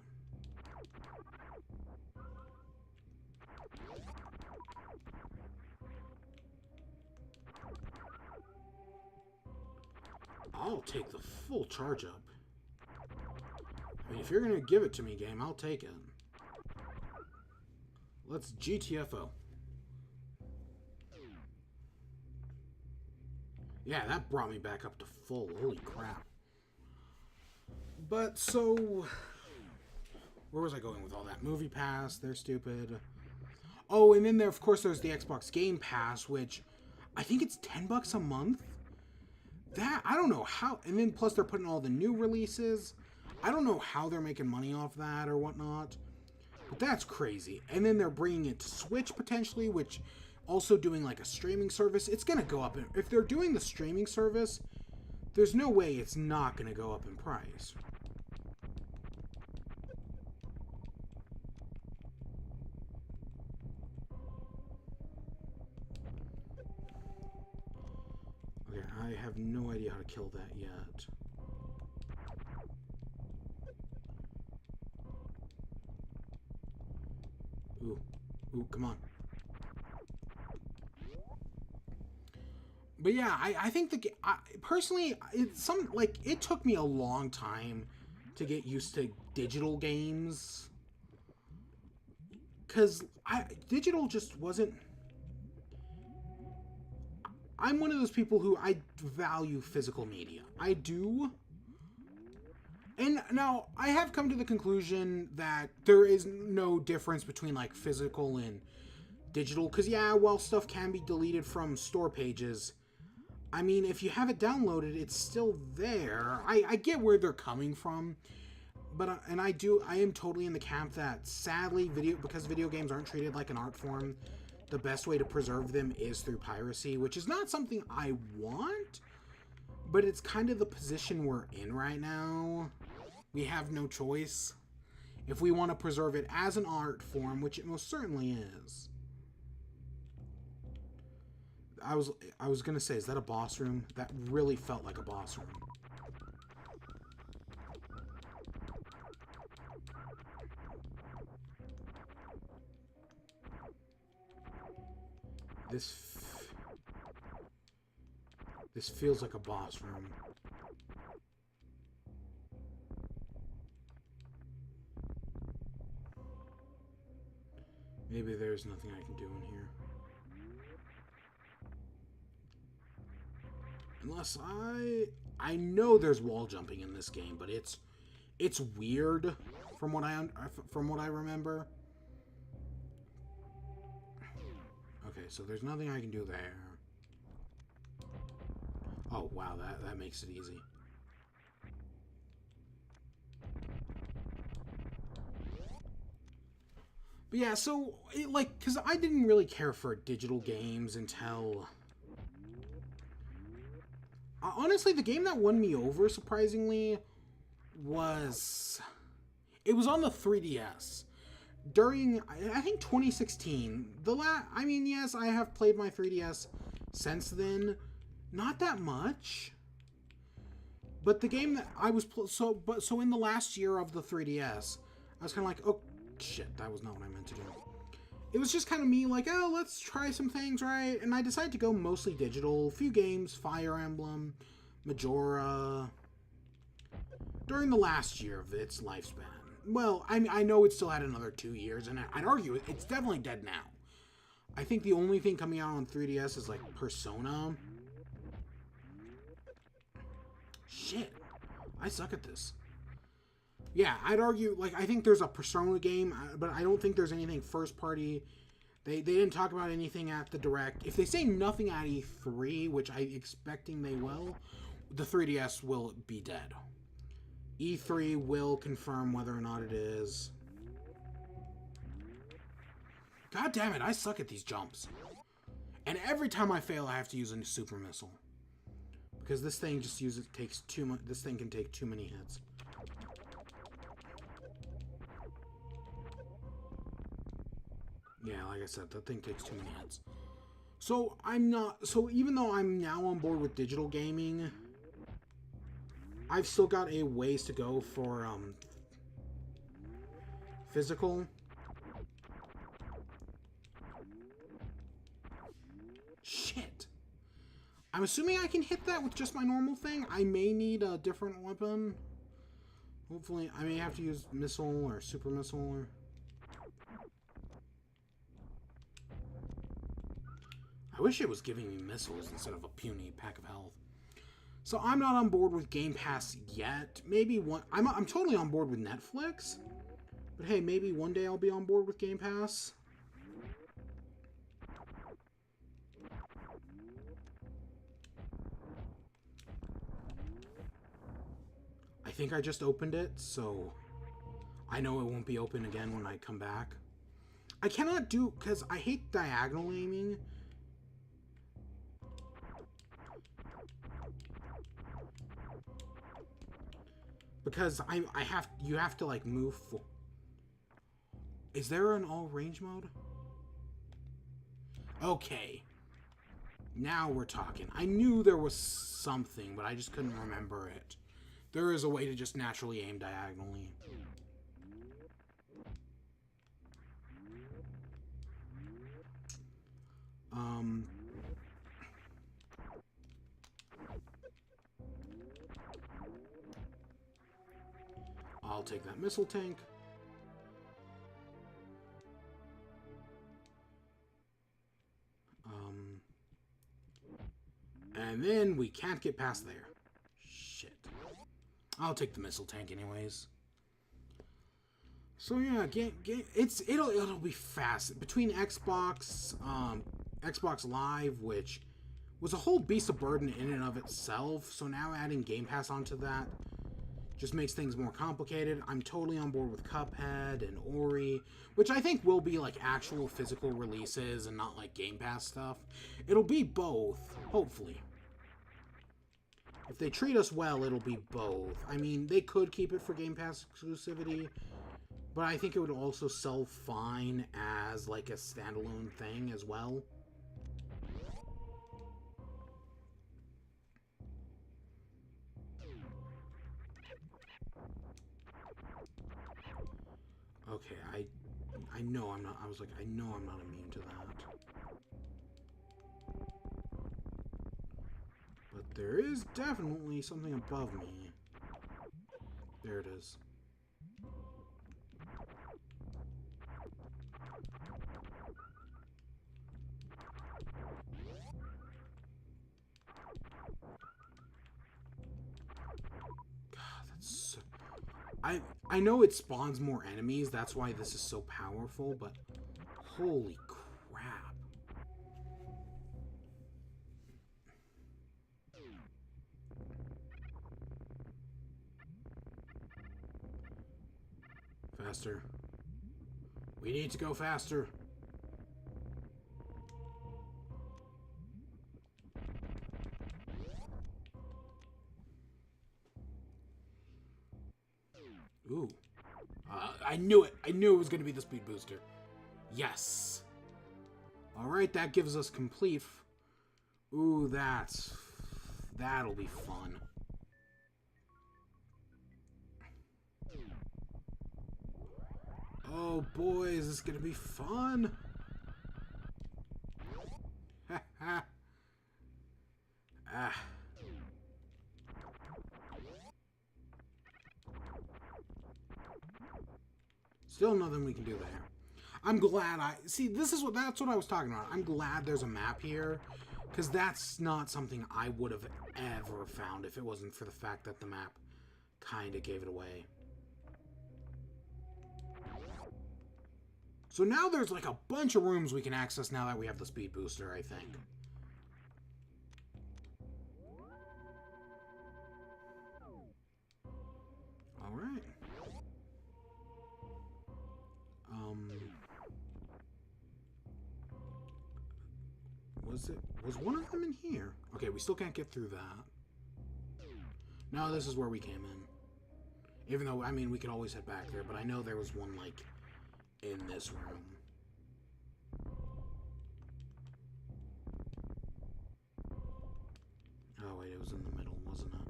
I'll take the full charge up. I mean, if you're gonna give it to me, game, I'll take it. Let's GTFO. Yeah, that brought me back up to full. Holy crap. But, so... Where was I going with all that? Movie Pass, they're stupid. Oh, and then there, of course, there's the Xbox Game Pass, which I think it's $10 a month. That, I don't know how... And then, plus, they're putting all the new releases. I don't know how they're making money off that or whatnot. But that's crazy. And then they're bringing it to Switch, potentially, which... Also doing, like, a streaming service. It's gonna go up. If they're doing the streaming service, there's no way it's not gonna go up in price. Okay, I have no idea how to kill that yet. Ooh. Ooh, come on. But yeah, I think personally, it took me a long time to get used to digital games. Because digital just wasn't... I'm one of those people who I value physical media. I do. And now, I have come to the conclusion that there is no difference between, like, physical and digital. Because, yeah, while stuff can be deleted from store pages... I mean, if you have it downloaded, it's still there. I get where they're coming from, but I am totally in the camp that sadly, because video games aren't treated like an art form, the best way to preserve them is through piracy, which is not something I want, but it's kind of the position we're in right now. We have no choice if we want to preserve it as an art form, which it most certainly is. I was gonna say, is that a boss room? That really felt like a boss room. This feels like a boss room. Maybe there's nothing I can do in here. Unless I know there's wall jumping in this game, but it's weird from what I remember. Okay, so there's nothing I can do there. Oh wow, that makes it easy. But yeah, so because I didn't really care for digital games until. Honestly, the game that won me over, surprisingly, was... It was on the 3DS. During, I think, 2016. I mean, yes, I have played my 3DS since then. Not that much. But the game that I was... So in the last year of the 3DS, I was kind of like, oh, shit, that was not what I meant to do. It was just kind of me, like, oh, let's try some things, right? And I decided to go mostly digital. A few games, Fire Emblem, Majora, during the last year of its lifespan. Well, I know it still had another 2 years, and I'd argue it's definitely dead now. I think the only thing coming out on 3DS is, like, Persona. Shit. I suck at this. Yeah, I'd argue, like, I think there's a Persona game, but I don't think there's anything first party. They didn't talk about anything at the Direct. If they say nothing at E3, which I'm expecting they will, the 3DS will be dead. E3 will confirm whether or not it is. God damn it, I suck at these jumps. And every time I fail, I have to use a super missile. Because this thing just takes too much. This thing can take too many hits. Yeah, like I said, that thing takes too many hits. So even though I'm now on board with digital gaming, I've still got a ways to go for physical. Shit. I'm assuming I can hit that with just my normal thing. I may need a different weapon. Hopefully, I may have to use missile or super missile or... I wish it was giving me missiles instead of a puny pack of health. So I'm not on board with Game Pass yet. Maybe one... I'm totally on board with Netflix. But hey, maybe one day I'll be on board with Game Pass. I think I just opened it, so I know it won't be open again when I come back. I cannot do... because I hate diagonal aiming. Because you have to like move for... Is there an all range mode? Okay. Now we're talking. I knew there was something, but I just couldn't remember it. There is a way to just naturally aim diagonally. I'll take that missile tank. And then we can't get past there. Shit. I'll take the missile tank anyways. So yeah, it'll be fast. Between Xbox Live, which was a whole beast of burden in and of itself, so now adding Game Pass onto that just makes things more complicated. I'm totally on board with Cuphead and Ori, which I think will be like actual physical releases and not like Game Pass stuff. It'll be both, hopefully. If they treat us well, it'll be both. I mean, they could keep it for Game Pass exclusivity, but I think it would also sell fine as like a standalone thing as well. Okay, I know I'm not, I was like, I know I'm not immune to that. But there is definitely something above me. There it is. God, that's so... I know it spawns more enemies, that's why this is so powerful, but holy crap. Faster. We need to go faster. Ooh. I knew it. I knew it was going to be the speed booster. Yes. Alright, that gives us complete... Ooh, that'll be fun. Oh boy, is this going to be fun. Ha ha. Ah. Still nothing we can do there. I'm glad see, that's what I was talking about. I'm glad there's a map here, because that's not something I would have ever found if it wasn't for the fact that the map kind of gave it away. So now there's like a bunch of rooms we can access now that we have the speed booster, I think. Alright. Was one of them in here? Okay, we still can't get through that. No, this is where we came in. Even though, I mean, we could always head back there, but I know there was one, like, in this room. Oh, wait, it was in the middle, wasn't it?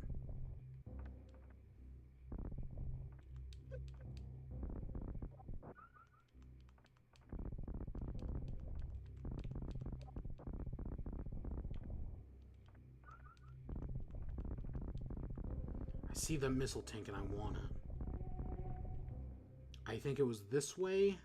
I see the missile tank and I want it. I think it was this way.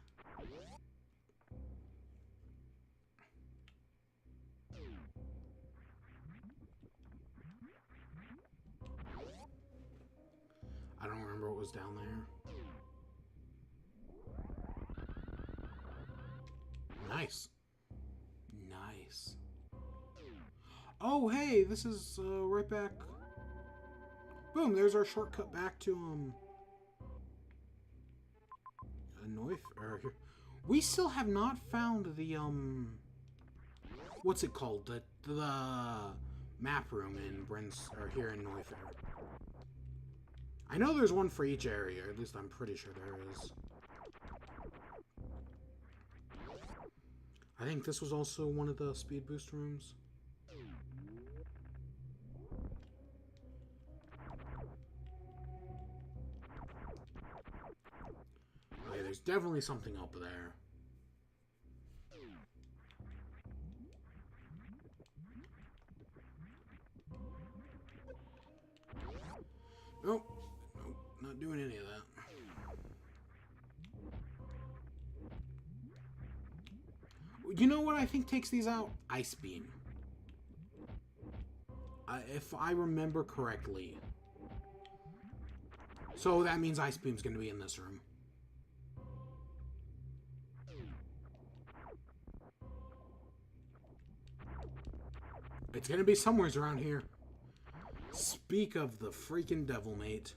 I don't remember what was down there. Nice. Nice. Oh, hey, this is right back. Boom, there's our shortcut back to, Noif. We still have not found the, what's it called? The map room in or here in Noif. I know there's one for each area, at least I'm pretty sure there is. I think this was also one of the speed boost rooms. Okay, there's definitely something up there. Nope. Nope. Not doing any of that. You know what I think takes these out? Ice Beam. If I remember correctly. So that means Ice Beam's going to be in this room. It's going to be somewhere around here. Speak of the freaking devil, mate.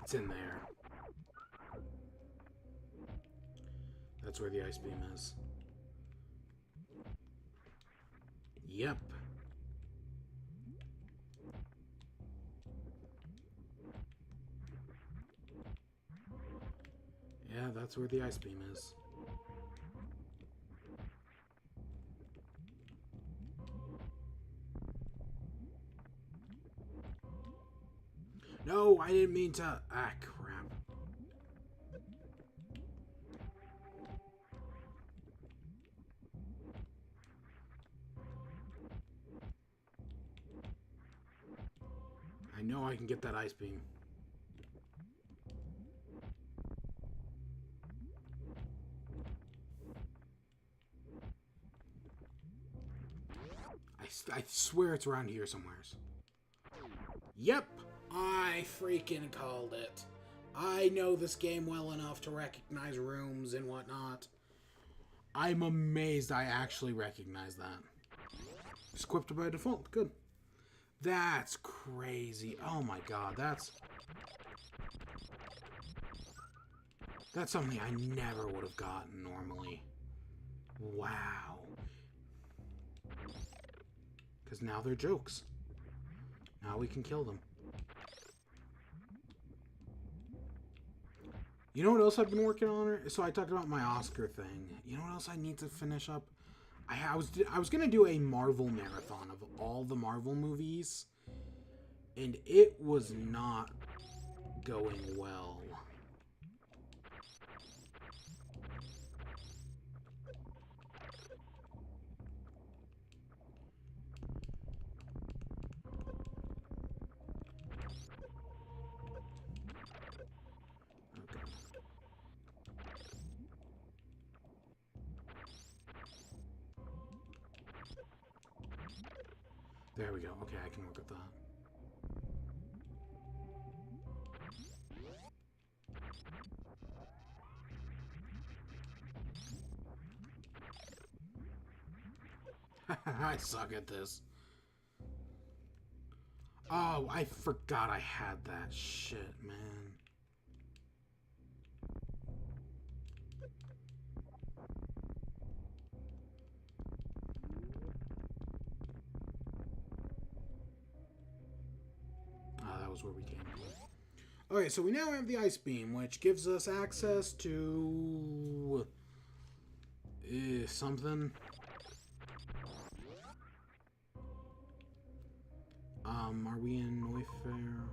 It's in there. That's where the ice beam is. Yep. Yeah, that's where the ice beam is. No, I didn't mean to... Ah, crap. I know I can get that ice beam. I swear it's around here somewhere. Yep, I freaking called it. I know this game well enough to recognize rooms and whatnot. I'm amazed I actually recognize that. It's equipped by default. Good. That's crazy. Oh my god, that's something I never would have gotten normally. Wow. Because now they're jokes. Now we can kill them. You know what else I've been working on? So I talked about my Oscar thing. You know what else I need to finish up? I was gonna do a Marvel marathon of all the Marvel movies, and it was not going well. There we go. Okay, I can work with that. I suck at this. Oh, I forgot I had that shit, man. That was where we came from. Okay, so we now have the ice beam, which gives us access to something. Are we in Noyfair?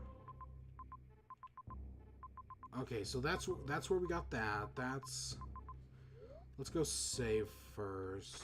Okay, so that's where we got that. Let's go save first.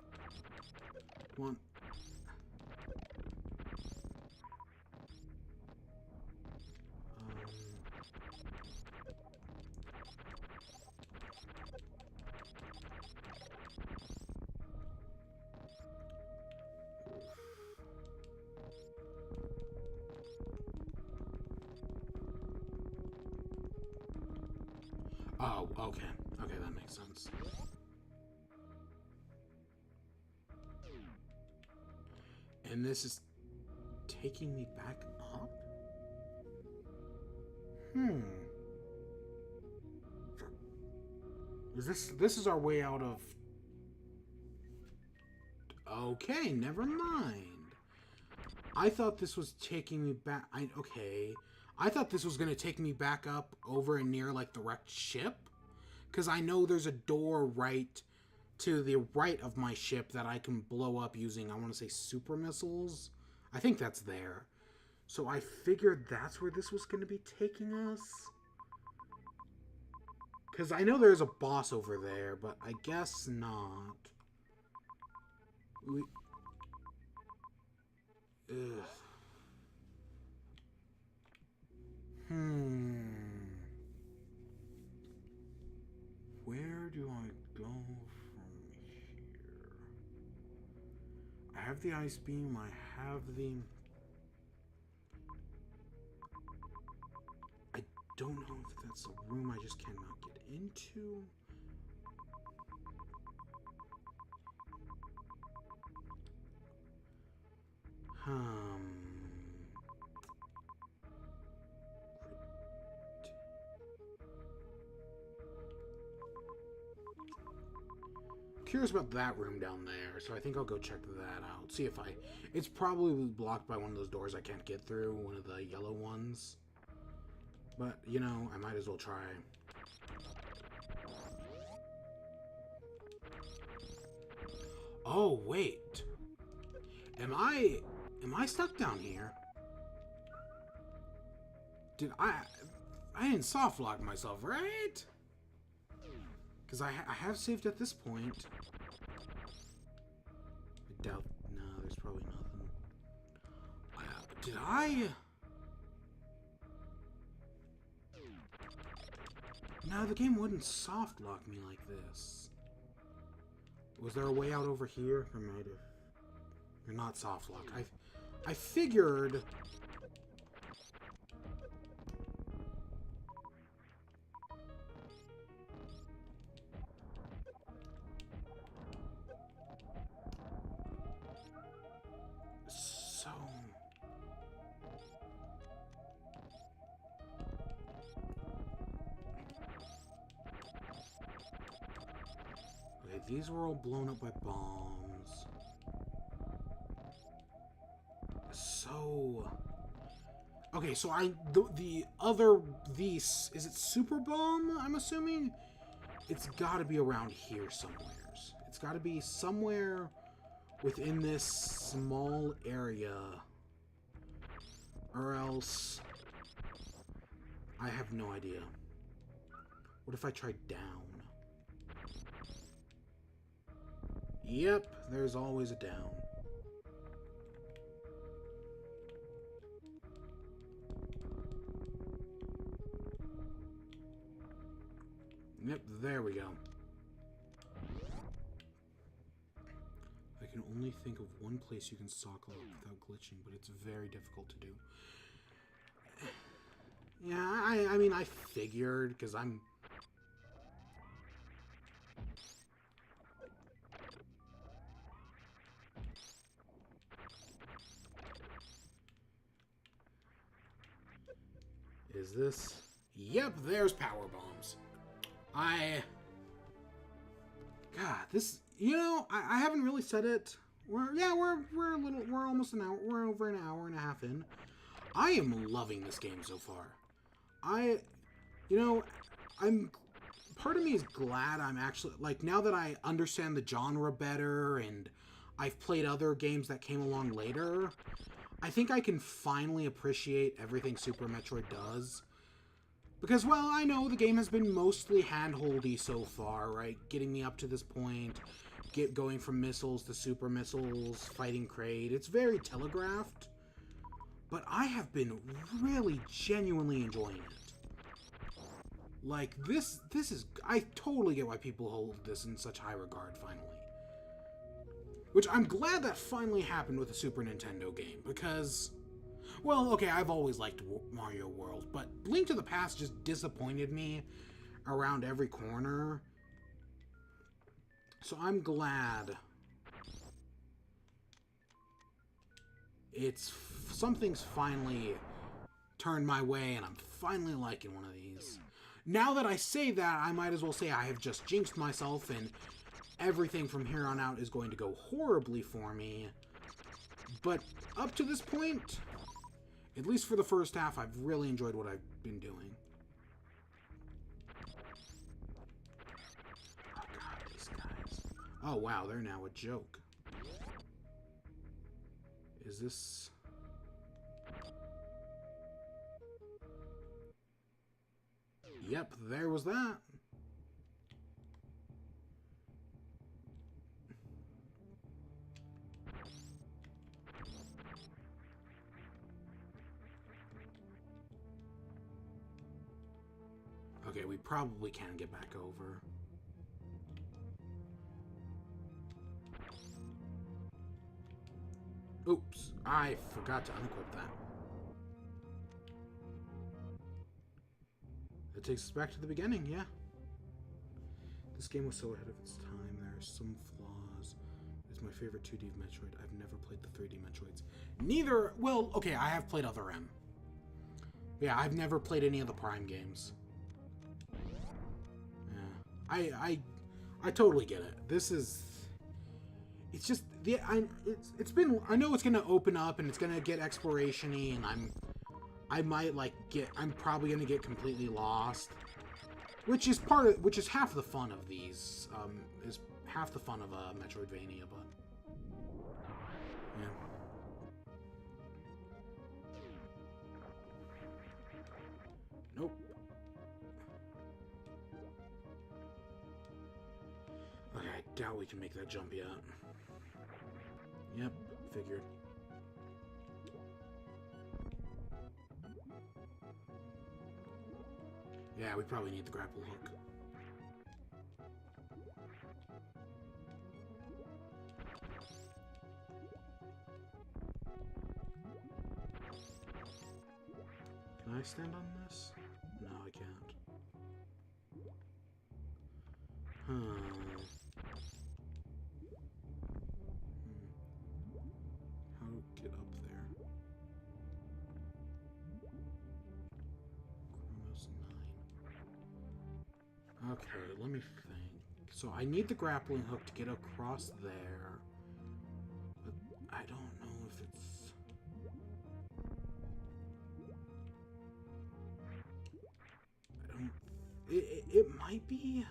Come on. Oh, okay. Okay, that makes sense. And this is taking me back up? This is our way out of... Okay, never mind. I thought this was taking me back... Okay. I thought this was going to take me back up over and near, like, the wrecked ship. Because I know there's a door right to the right of my ship that I can blow up using, I want to say, super missiles. I think that's there. So I figured that's where this was going to be taking us. Because I know there's a boss over there, but I guess not. Ugh. Where do I go from here? I have the ice beam, I have the... I don't know if that's a room I just cannot get into. Curious about that room down there, so I think I'll go check that out. See if I... It's probably blocked by one of those doors I can't get through, one of the yellow ones. But, you know, I might as well try. Oh, wait. Am I stuck down here? I didn't soft lock myself, right? Because I have saved at this point. I doubt... No, there's probably nothing. Did I... No, the game wouldn't soft lock me like this. Was there a way out over here? There might have. You're not soft lock. I figured... So... Okay, these were all blown up by bombs. So... Okay, so the other... Is it Super Bomb, I'm assuming? It's gotta be around here somewhere. It's gotta be somewhere within this small area. Or else... I have no idea. What if I tried down? Yep, there's always a down. Yep, there we go. I can only think of one place you can sock lock without glitching, but it's very difficult to do. Yeah, I mean, I figured, because I'm... Is this... Yep, there's power bombs. God, this... You know, I haven't really said it. We're almost an hour. We're over an hour and a half in. I am loving this game so far. You know, part of me is glad I'm actually, like, now that I understand the genre better and I've played other games that came along later, I think I can finally appreciate everything Super Metroid does. Because, well, I know the game has been mostly hand-holdy so far, right? Getting me up to this point, going from missiles to super missiles, fighting Kraid. It's very telegraphed, but I have been really genuinely enjoying it. Like, this is... I totally get why people hold this in such high regard, finally. Which I'm glad that finally happened with a Super Nintendo game, because... Well, okay, I've always liked Mario World, but Link to the Past just disappointed me around every corner. So I'm glad something's finally turned my way, and I'm finally liking one of these. Now that I say that, I might as well say I have just jinxed myself, and everything from here on out is going to go horribly for me. But up to this point, at least for the first half, I've really enjoyed what I've been doing. Oh god, these guys. Oh wow, they're now a joke. Is this... Yep, there was that. Okay, we probably can get back over. Oops, I forgot to unequip that. It takes us back to the beginning, yeah. This game was so ahead of its time. There are some flaws. It's my favorite 2D Metroid. I've never played the 3D Metroids. Neither... Well, okay, I have played Other M. Yeah, I've never played any of the Prime games. Yeah. I totally get it. This is... It's just... It's been... I know it's gonna open up and it's gonna get exploration-y, and I might, like, I'm probably gonna get completely lost. Which is half the fun of these, is half the fun of a Metroidvania, but... Yeah. Nope. Okay, I doubt we can make that jump yet. Yep, figured. Yeah, we probably need the grapple hook. Can I stand on this? No, I can't. How to get up there? Chronos 9. Okay, let me think. So I need the grappling hook to get across there. But I don't know if it's... I don't... It might be...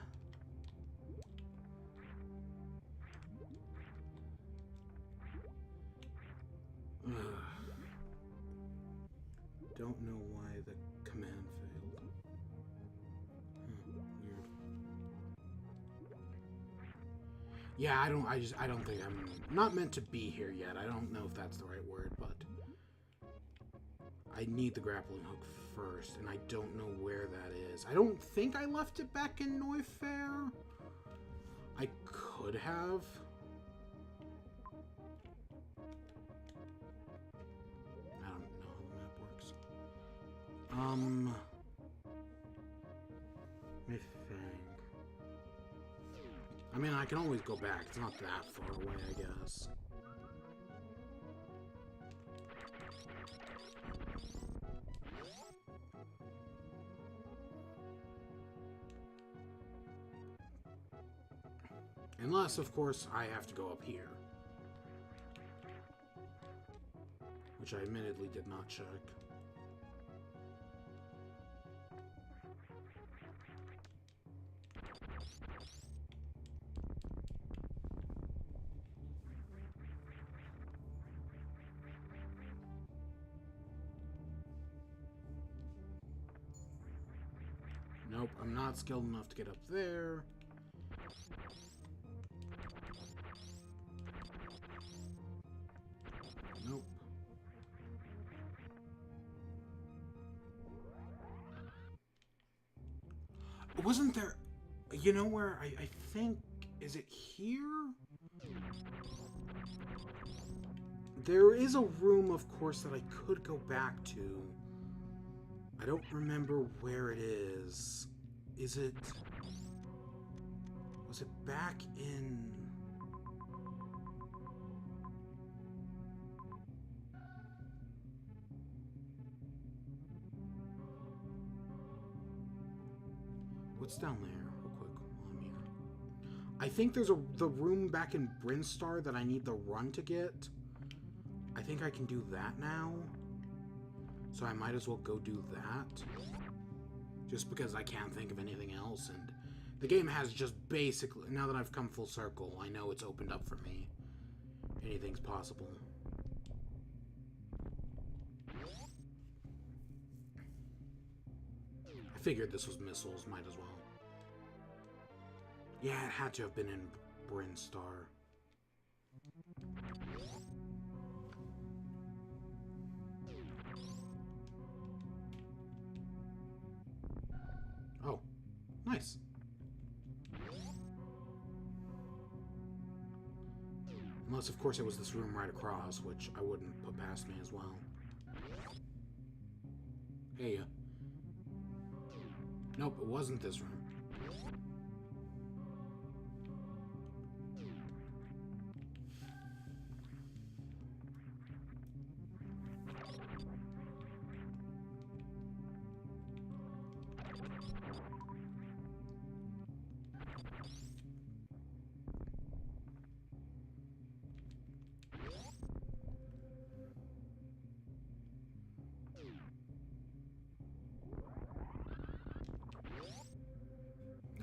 Don't know why the command failed. Weird. Yeah, I don't think I'm not meant to be here yet. I don't know if that's the right word, but I need the grappling hook first, and I don't know where that is. I don't think I left it back in Neufair. I could have. Let me think. I mean, I can always go back. It's not that far away, I guess. Unless, of course, I have to go up here. Which I admittedly did not check. Nope, I'm not skilled enough to get up there. Nope. Wasn't there... You know where I think... Is it here? There is a room, of course, that I could go back to. I don't remember where it is. Is it... Was it back in... What's down there, real quick, while I'm here? I think there's the room back in Brinstar that I need the run to get. I think I can do that now. So I might as well go do that. Just because I can't think of anything else, and the game has just basically, now that I've come full circle, I know it's opened up for me. Anything's possible. I figured this was missiles, might as well. Yeah, it had to have been in Brinstar. Oh, nice. Unless, of course, it was this room right across, which I wouldn't put past me as well. Hey, nope, it wasn't this room.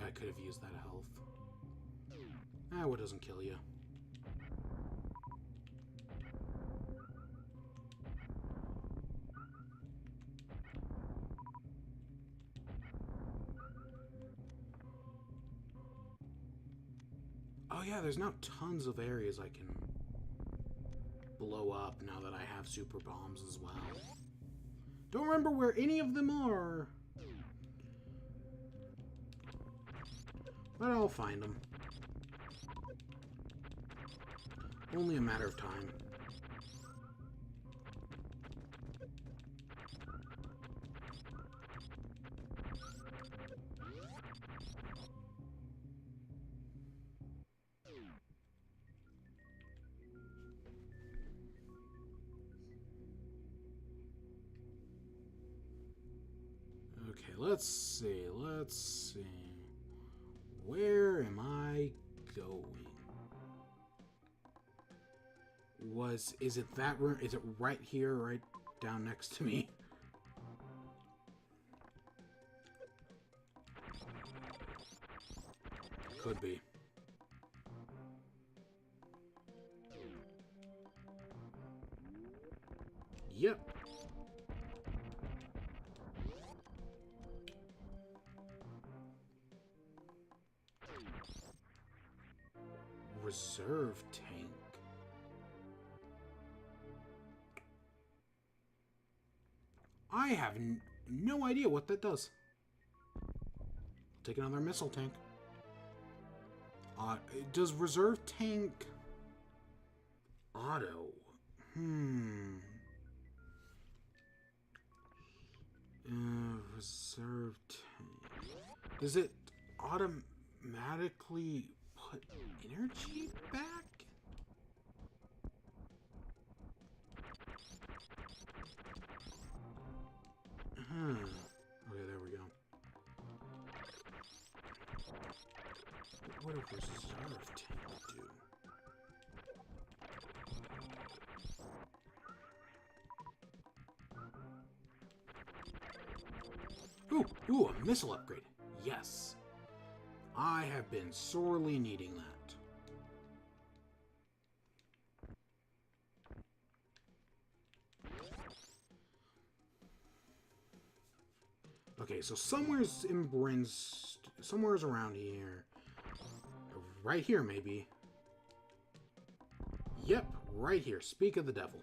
I could have used that health. What doesn't kill you? Oh yeah, there's now tons of areas I can blow up now that I have super bombs as well. Don't remember where any of them are. But I'll find them. Only a matter of time. Okay, let's see. Where am I going? Is it that room? Is it right here, right down next to me? Could be. Yep. Reserve tank. I have no idea what that does. I'll take another missile tank. Does reserve tank auto? Reserve tank. Does it automatically put energy back? Okay, there we go. What does reserve tank do? Ooh, a missile upgrade. Yes. I have been sorely needing that. Okay, so somewhere's around here. Right here, maybe. Yep, right here. Speak of the devil.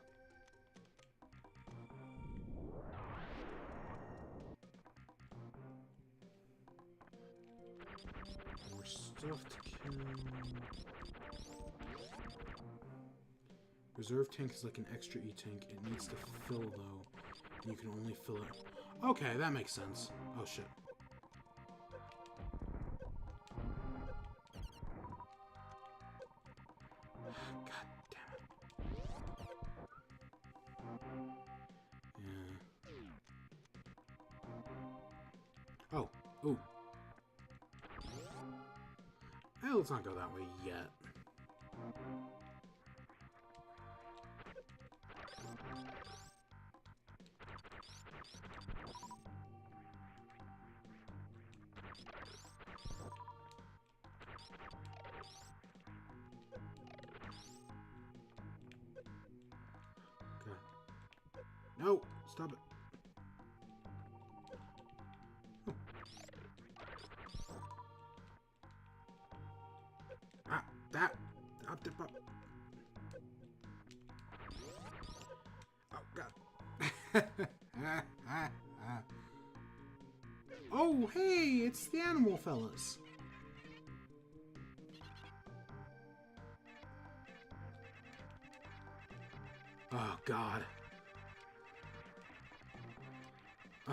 stuff to kill. Reserve tank is like an extra E-tank. It needs to fill, though. And you can only fill it. Okay, that makes sense. Oh, shit. God damn it. Yeah. Oh. Ooh. Hey, let's not go that way yet. No! Stop it. Oh. Ah! That! Up, dip, up. Oh, God. Oh, hey! It's the animal fellas. Oh, God.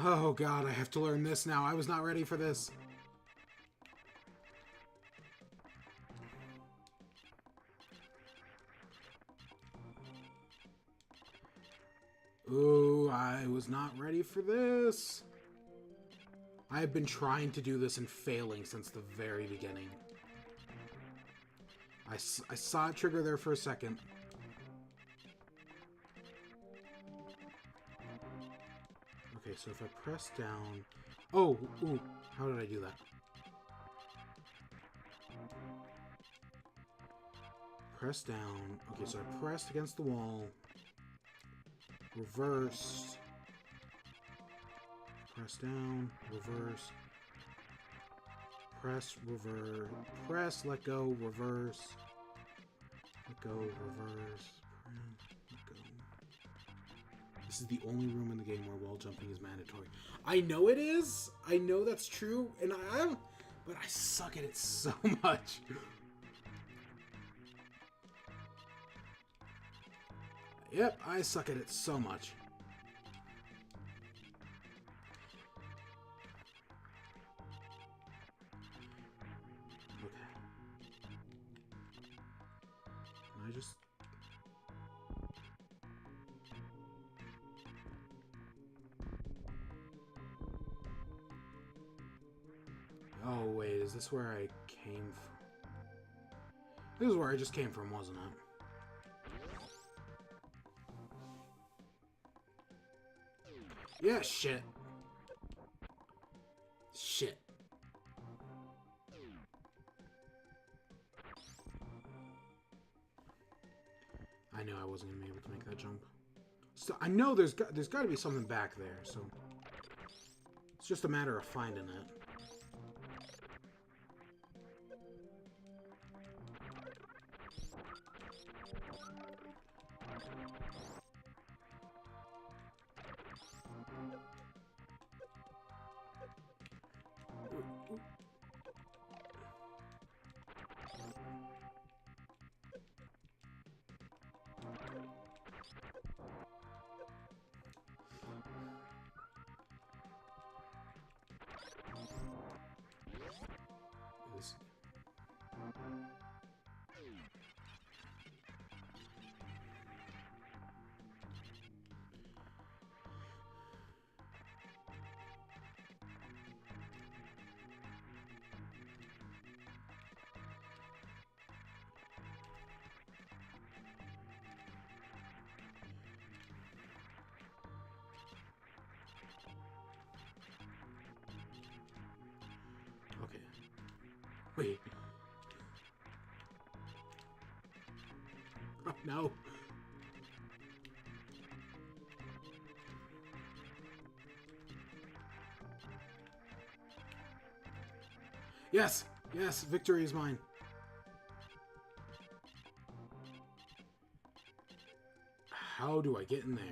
Oh, God, I have to learn this now. I was not ready for this. Ooh, I was not ready for this. I have been trying to do this and failing since the very beginning. I saw it trigger there for a second. Okay, so if I press down... Oh, ooh, how did I do that? Press down. Okay, so I pressed against the wall. Reversed. Press down, reverse. Press, reverse. Press, let go, reverse. Let go, reverse. Press, let go. This is the only room in the game where wall jumping is mandatory. I know it is. I know that's true, and but I suck at it so much. Yep, I suck at it so much. Okay. Can I just... Oh, wait, is this where I came from? This is where I just came from, wasn't it? Yeah, shit. Shit. I knew I wasn't gonna be able to make that jump. So I know there's got to be something back there, so it's just a matter of finding it. This. Okay. Wait. Oh, no. Yes! Yes! Victory is mine. How do I get in there?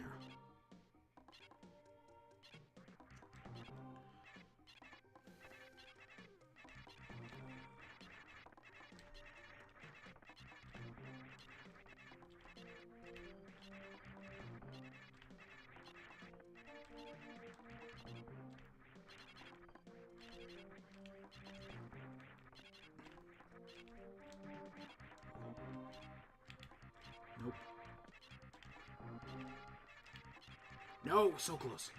No, so close.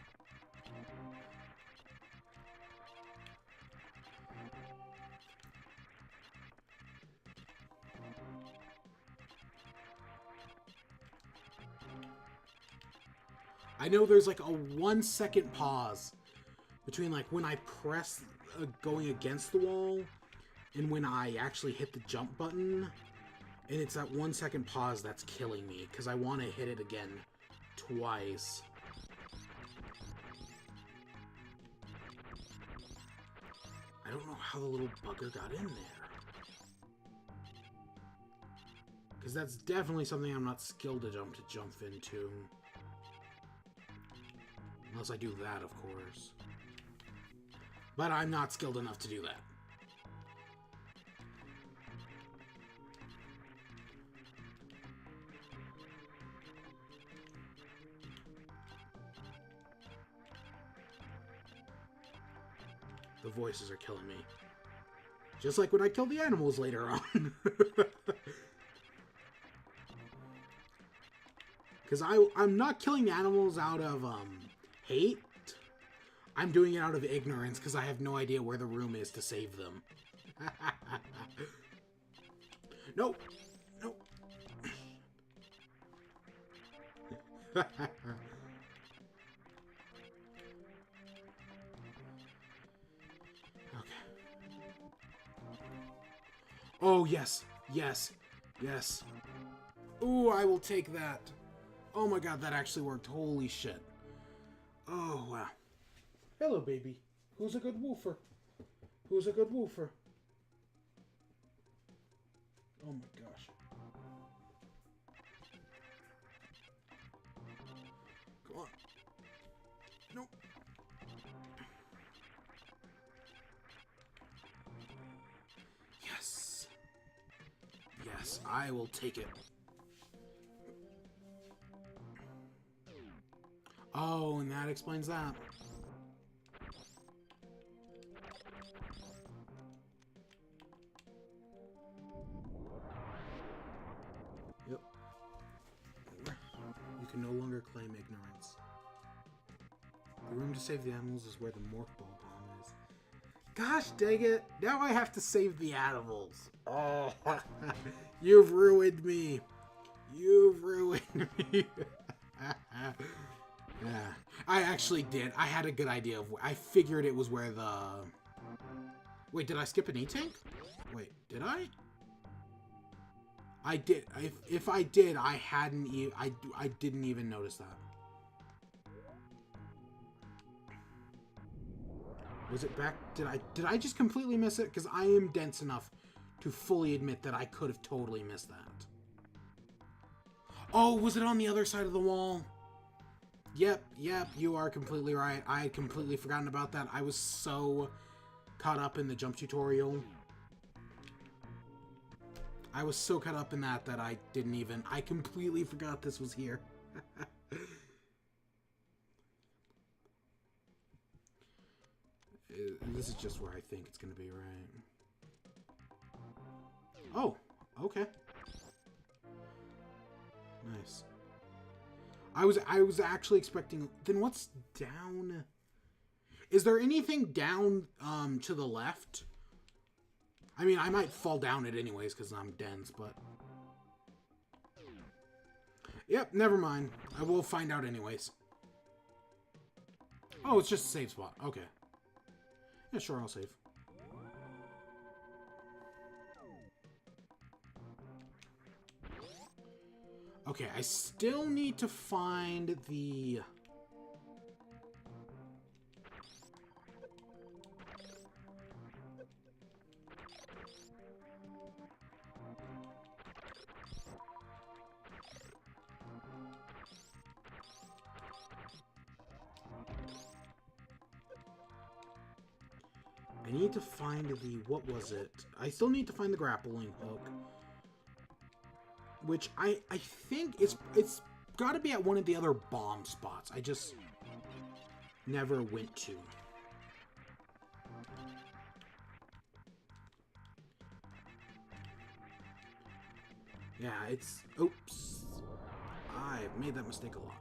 I know there's like a 1 second pause between like when I press going against the wall and when I actually hit the jump button. And it's that 1 second pause that's killing me because I want to hit it again twice. I don't know how the little bugger got in there. Because that's definitely something I'm not skilled to jump into. Unless I do that, of course. But I'm not skilled enough to do that. The voices are killing me. Just like when I kill the animals later on. Because I'm not killing the animals out of hate. I'm doing it out of ignorance because I have no idea where the room is to save them. No. No. Oh, yes. Yes. Yes. Ooh, I will take that. Oh my god, that actually worked. Holy shit. Oh, wow. Hello, baby. Who's a good woofer? Who's a good woofer? Oh my gosh. Come on. Nope. Yes. Yes, I will take it. Oh, and that explains that. Yep. You can no longer claim ignorance. The room to save the animals is where the morph ball bomb is. Gosh dang it! Now I have to save the animals. Oh, you've ruined me. You've ruined me. Yeah, I actually did. I had a good idea of. I figured it was where the. Wait, did I skip an E-tank? Wait, did I? I did. If I did, I hadn't. I didn't even notice that. Was it back? Did I just completely miss it? Because I am dense enough to fully admit that I could have totally missed that. Oh, was it on the other side of the wall? Yep, you are completely right. I had completely forgotten about that. I was so caught up in the jump tutorial. I was so caught up in that I didn't even... I completely forgot this was here. This is just where I think it's going to be, right? Oh, okay. Nice. I was actually expecting... Then what's down? Is there anything down to the left? I mean, I might fall down it anyways because I'm dense, but... Yep, never mind. I will find out anyways. Oh, it's just a save spot. Okay. Yeah, sure, I'll save. Okay, I still need to find the... I need to find the... What was it? I still need to find the grappling hook. Which I think it's got to be at one of the other bomb spots. I just never went to. Yeah, it's... Oops. I've made that mistake a lot.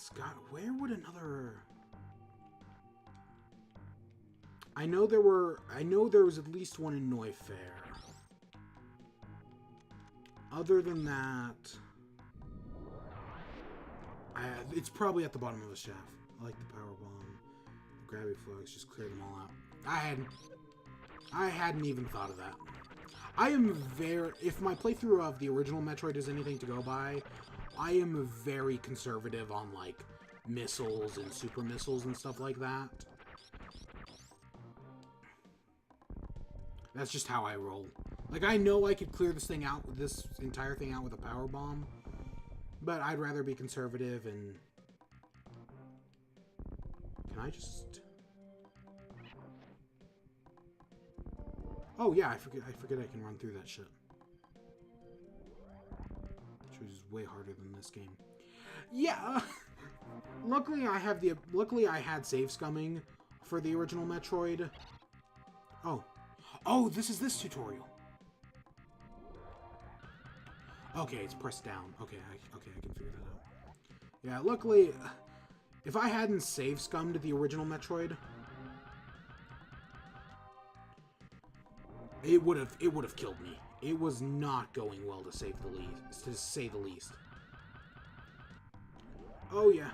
Scott, where would another... I know there was at least one in Neufair. Other than that... it's probably at the bottom of the shaft. I like the power bomb. The gravity flux, just clear them all out. I hadn't even thought of that. I am very... If my playthrough of the original Metroid is anything to go by, I am very conservative on, like, missiles and super missiles and stuff like that. That's just how I roll. Like, I know I could clear this entire thing out with a power bomb, but I'd rather be conservative and... Can I just... Oh yeah, I forget I can run through that shit. Which is way harder than this game. Yeah. Luckily I had save scumming for the original Metroid. Oh, this is this tutorial. Okay, it's pressed down. Okay, I can figure that out. Yeah, luckily, if I hadn't save scummed the original Metroid, it would have killed me. It was not going well, to say the least. Oh yeah.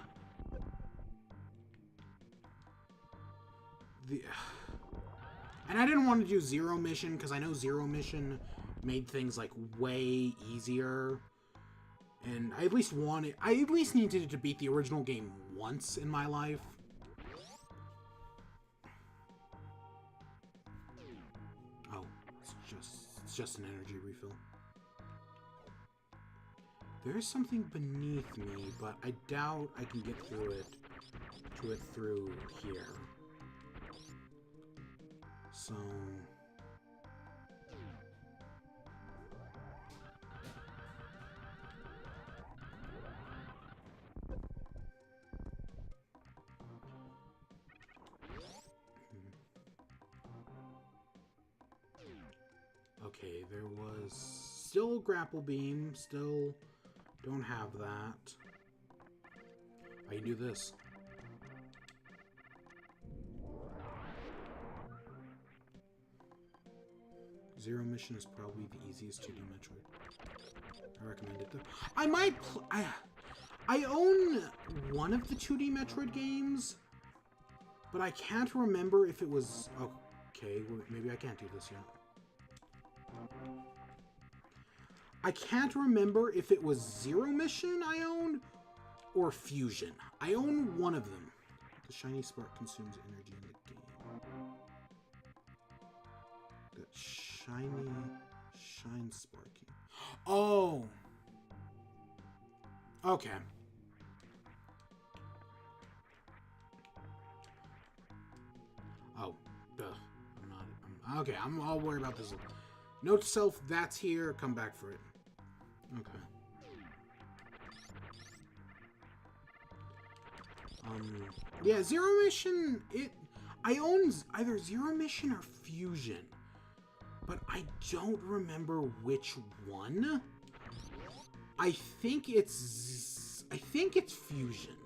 And I didn't want to do Zero Mission because I know Zero Mission made things like way easier. And I at least needed to beat the original game once in my life. Oh, it's just an energy refill. There is something beneath me, but I doubt I can get through here. So... Okay, there was still grapple beam, still don't have that. I can do this. Zero Mission is probably the easiest 2D Metroid. I recommend it though. I own one of the 2D Metroid games, but I can't remember if it was... Okay, well, maybe I can't do this yet. I can't remember if it was Zero Mission I owned or Fusion. I own one of them. The shiny spark consumes energy in the game. The shine sparky. Oh! Okay. Oh. Ugh. Okay, I'll worry about this. Note to self, that's here. Come back for it. Okay. Yeah, Zero Mission, I own either Zero Mission or Fusion, but I don't remember which one. I think it's Fusion.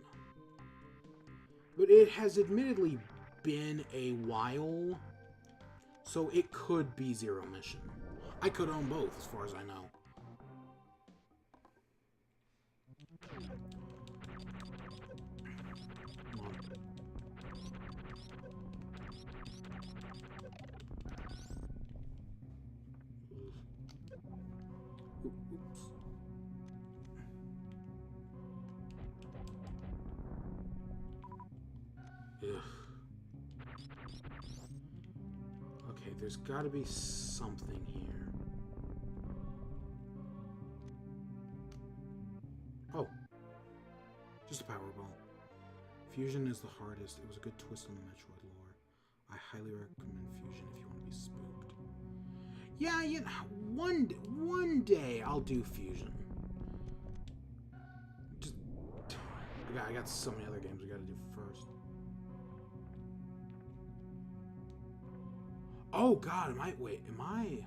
But it has admittedly been a while, so it could be Zero Mission. I could own both, as far as I know. Okay, there's gotta be something here. Oh. Just a power ball. Fusion is the hardest. It was a good twist on the Metroid lore. I highly recommend Fusion if you want to be spooked. Yeah, you know, one day I'll do Fusion. Just, I got so many other games we gotta do first. Oh god, am I...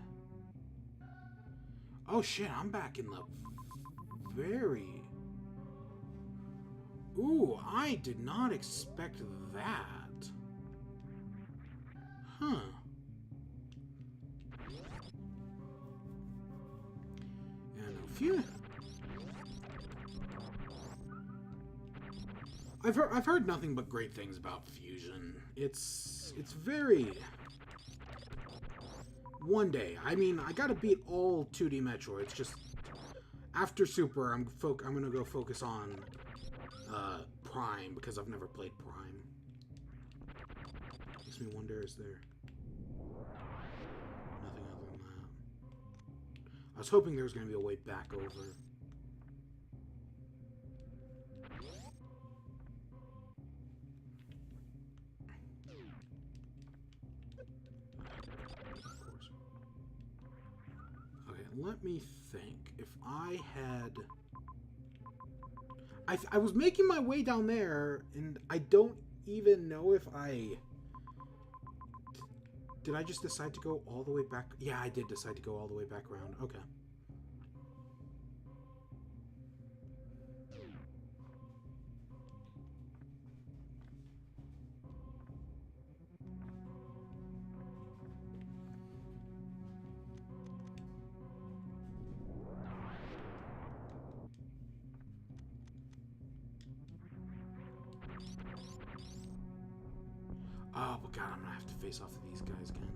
Oh shit, I'm back in the very... Ooh, I did not expect that. Huh. Yeah, no, I've heard nothing but great things about Fusion. It's very... One day. I mean, I gotta beat all 2D Metroids. Just after Super, I'm gonna go focus on Prime because I've never played Prime. Makes me wonder, is there nothing other than that? I was hoping there was gonna be a way back over. Let me think. If I had... I was making my way down there, and I don't even know if I... Did I just decide to go all the way back? Yeah, I did decide to go all the way back around. Okay. Oh, but God, I'm gonna have to face off to these guys again.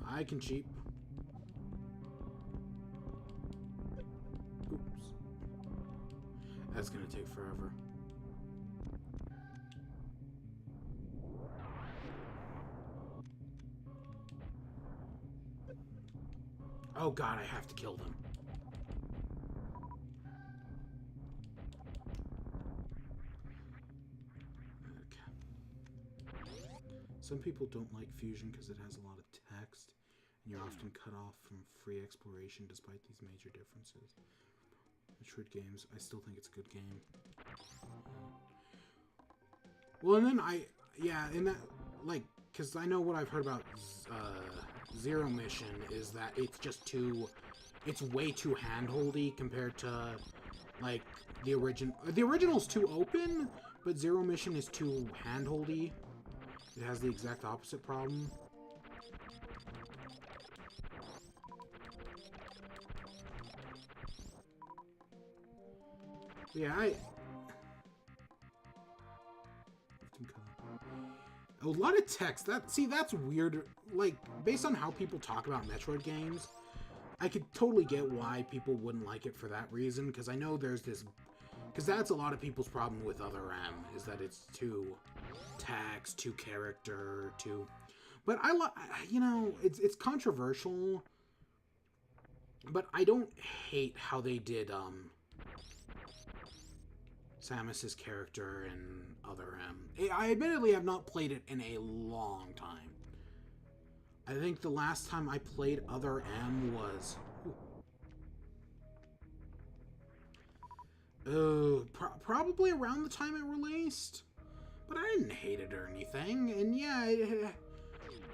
I can cheat. Oops. That's gonna take forever. Oh God, I have to kill them. Some people don't like Fusion because it has a lot of text, and you're often cut off from free exploration despite these major differences. Metroid games, I still think it's a good game. Well, and then in that, like, because I know what I've heard about Zero Mission is that it's just it's way too handholdy compared to, like, the original. The original's too open, but Zero Mission is too handholdy. It has the exact opposite problem. Yeah, a lot of text. That's weird. Like, based on how people talk about Metroid games, I could totally get why people wouldn't like it for that reason, because I know there's this... Because that's a lot of people's problem with Other M, is that it's too text, too character, too... But it's controversial, but I don't hate how they did, Samus's character in Other M. I admittedly have not played it in a long time. I think the last time I played Other M was... probably around the time it released. But I didn't hate it or anything. And yeah,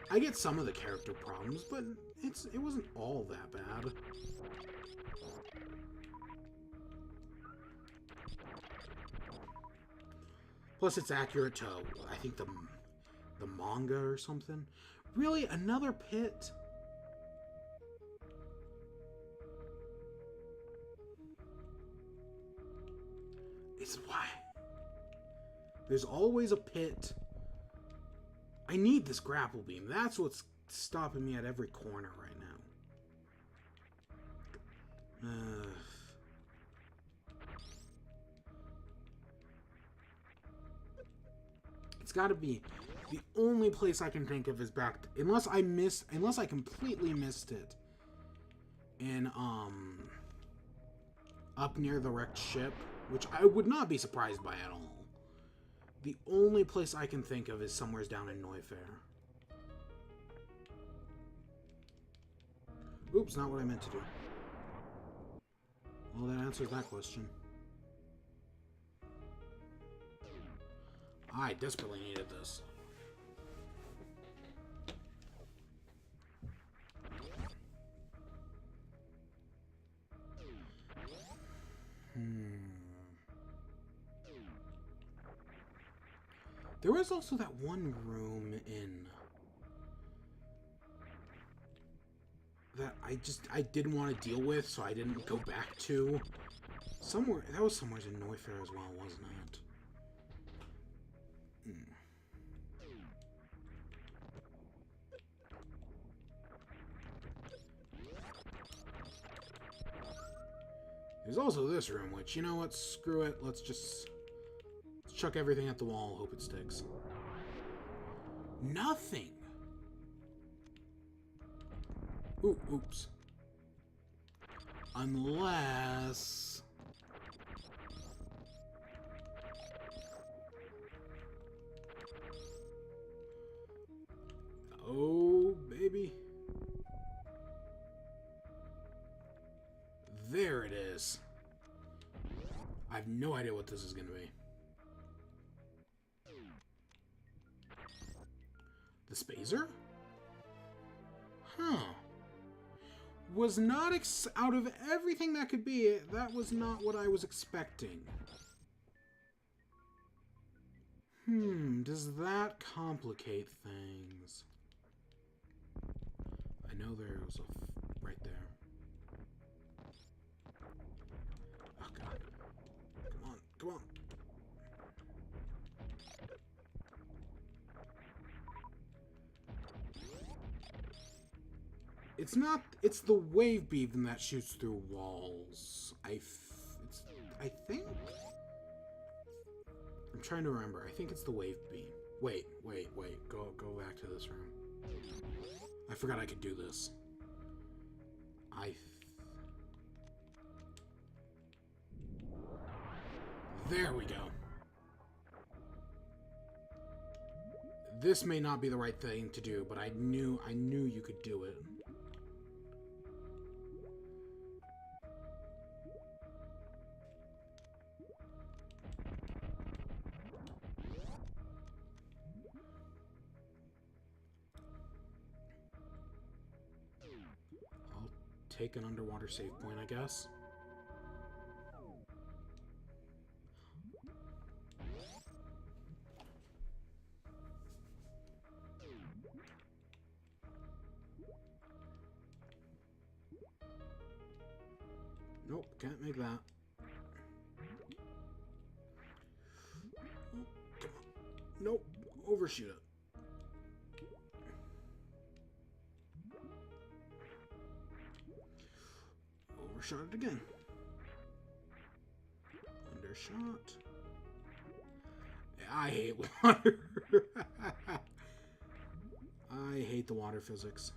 I get some of the character problems, but it wasn't all that bad. Plus, it's accurate to, I think, the manga or something. Really? Another pit? It's why. There's always a pit. I need this grapple beam. That's what's stopping me at every corner right now. It's got to be the only place I can think of is back to, unless I completely missed it in up near the wrecked ship, which I would not be surprised by at all. The only place I can think of is somewhere down in Neufair. Oops, not what I meant to do. Well, that answers that question. I desperately needed this. There was also that one room in... that I didn't want to deal with, so I didn't go back to. Somewhere, that was somewhere in Noyfair as well, wasn't it? There's also this room, which, you know what, screw it, let's chuck everything at the wall, hope it sticks. Nothing! Ooh, oops. Unless... oh, baby. There it is. I have no idea what this is going to be. The Spazer? Huh. Was not out of everything that could be, that was not what I was expecting. Does that complicate things? I know there's a right there. Oh god. Come on, come on. It's not, it's the wave beam that shoots through walls. I think? I'm trying to remember. I think it's the wave beam. Wait. Go back to this room. I forgot I could do this. There we go. This may not be the right thing to do, but I knew you could do it. I'll take an underwater save point, I guess. Nope, can't make that. Oh, come on. Nope, overshoot it. Overshot it again. Undershot. I hate water. I hate the water physics.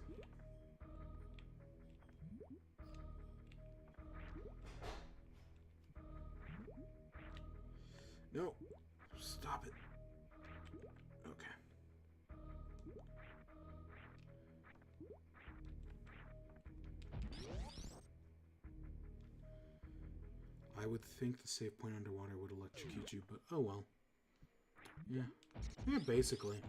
No. Stop it. Okay. I would think the save point underwater would electrocute you, but oh well. Yeah. Yeah, basically.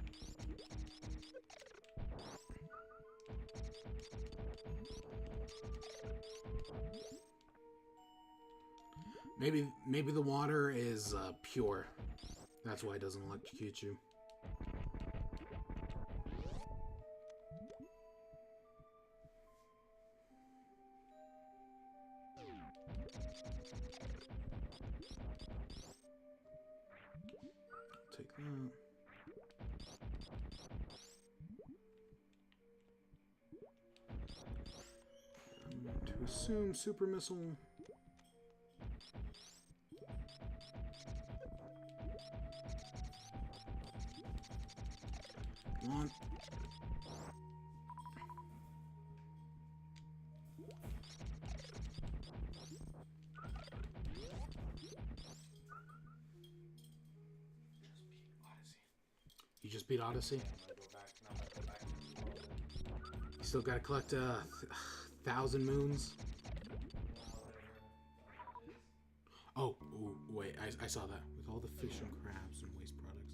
Maybe the water is pure. That's why it doesn't electrocute you. Take that. To assume super missile. Come on. You just beat Odyssey? You still gotta collect 1,000 moons? Oh, ooh, wait, I saw that. With all the fish and crabs and waste products,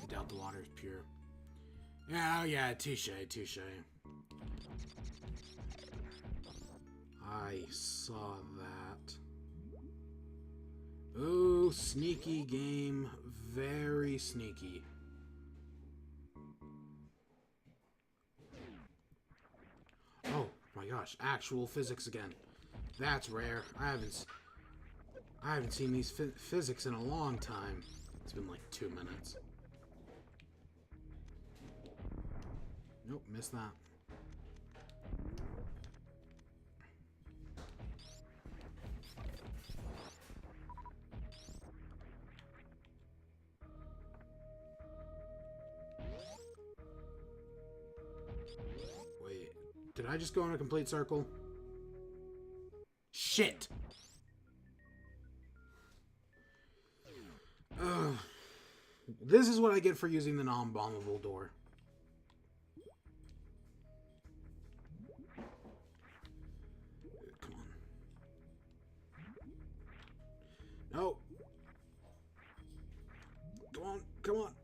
I doubt the water is pure. Yeah, touche. I saw that. Oh, sneaky game. Very sneaky. gosh, actual physics again. That's rare. I haven't seen these physics in a long time. It's been like 2 minutes. Nope, missed that. Wait, did I just go in a complete circle? Shit! Ugh. This is what I get for using the non-bombable door. Come on. No. Come on, come on.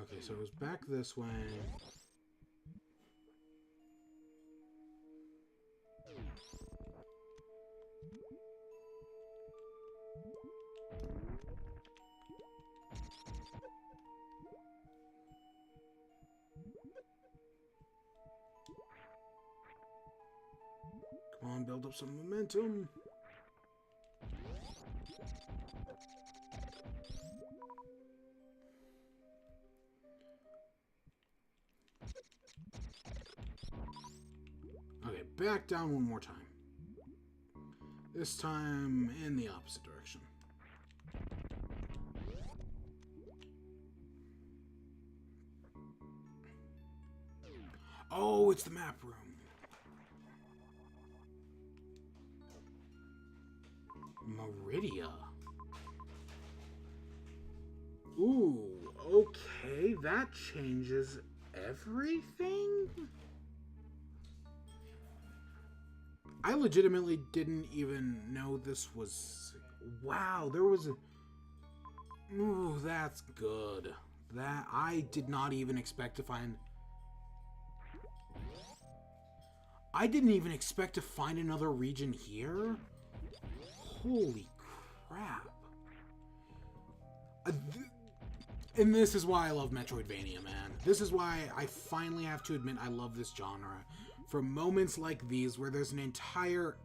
Okay, so it was back this way. Come on, build up some momentum. Okay, back down one more time. This time in the opposite direction. Oh, it's the map room. Meridia. Ooh, okay, that changes everything? I legitimately didn't even know this was... Wow, there was a... Ooh, that's good. That... I did not even expect to find... I didn't even expect to find another region here? Holy crap. And this is why I love Metroidvania, man. This is why I finally have to admit I love this genre. For moments like these where there's an entire...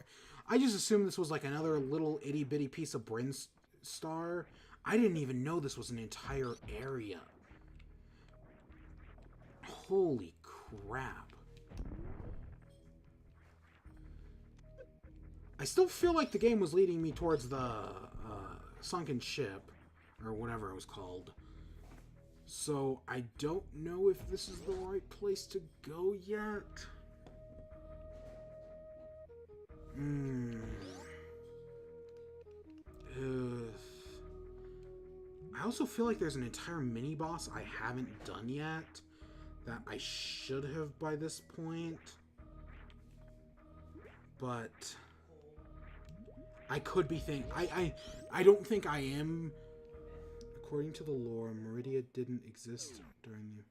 I just assumed this was like another little itty-bitty piece of Brinstar. I didn't even know this was an entire area. Holy crap. I still feel like the game was leading me towards the sunken ship, or whatever it was called. So I don't know if this is the right place to go yet. I also feel like there's an entire mini-boss I haven't done yet that I should have by this point. But I could be thinking... I don't think I am. According to the lore, Meridia didn't exist during the...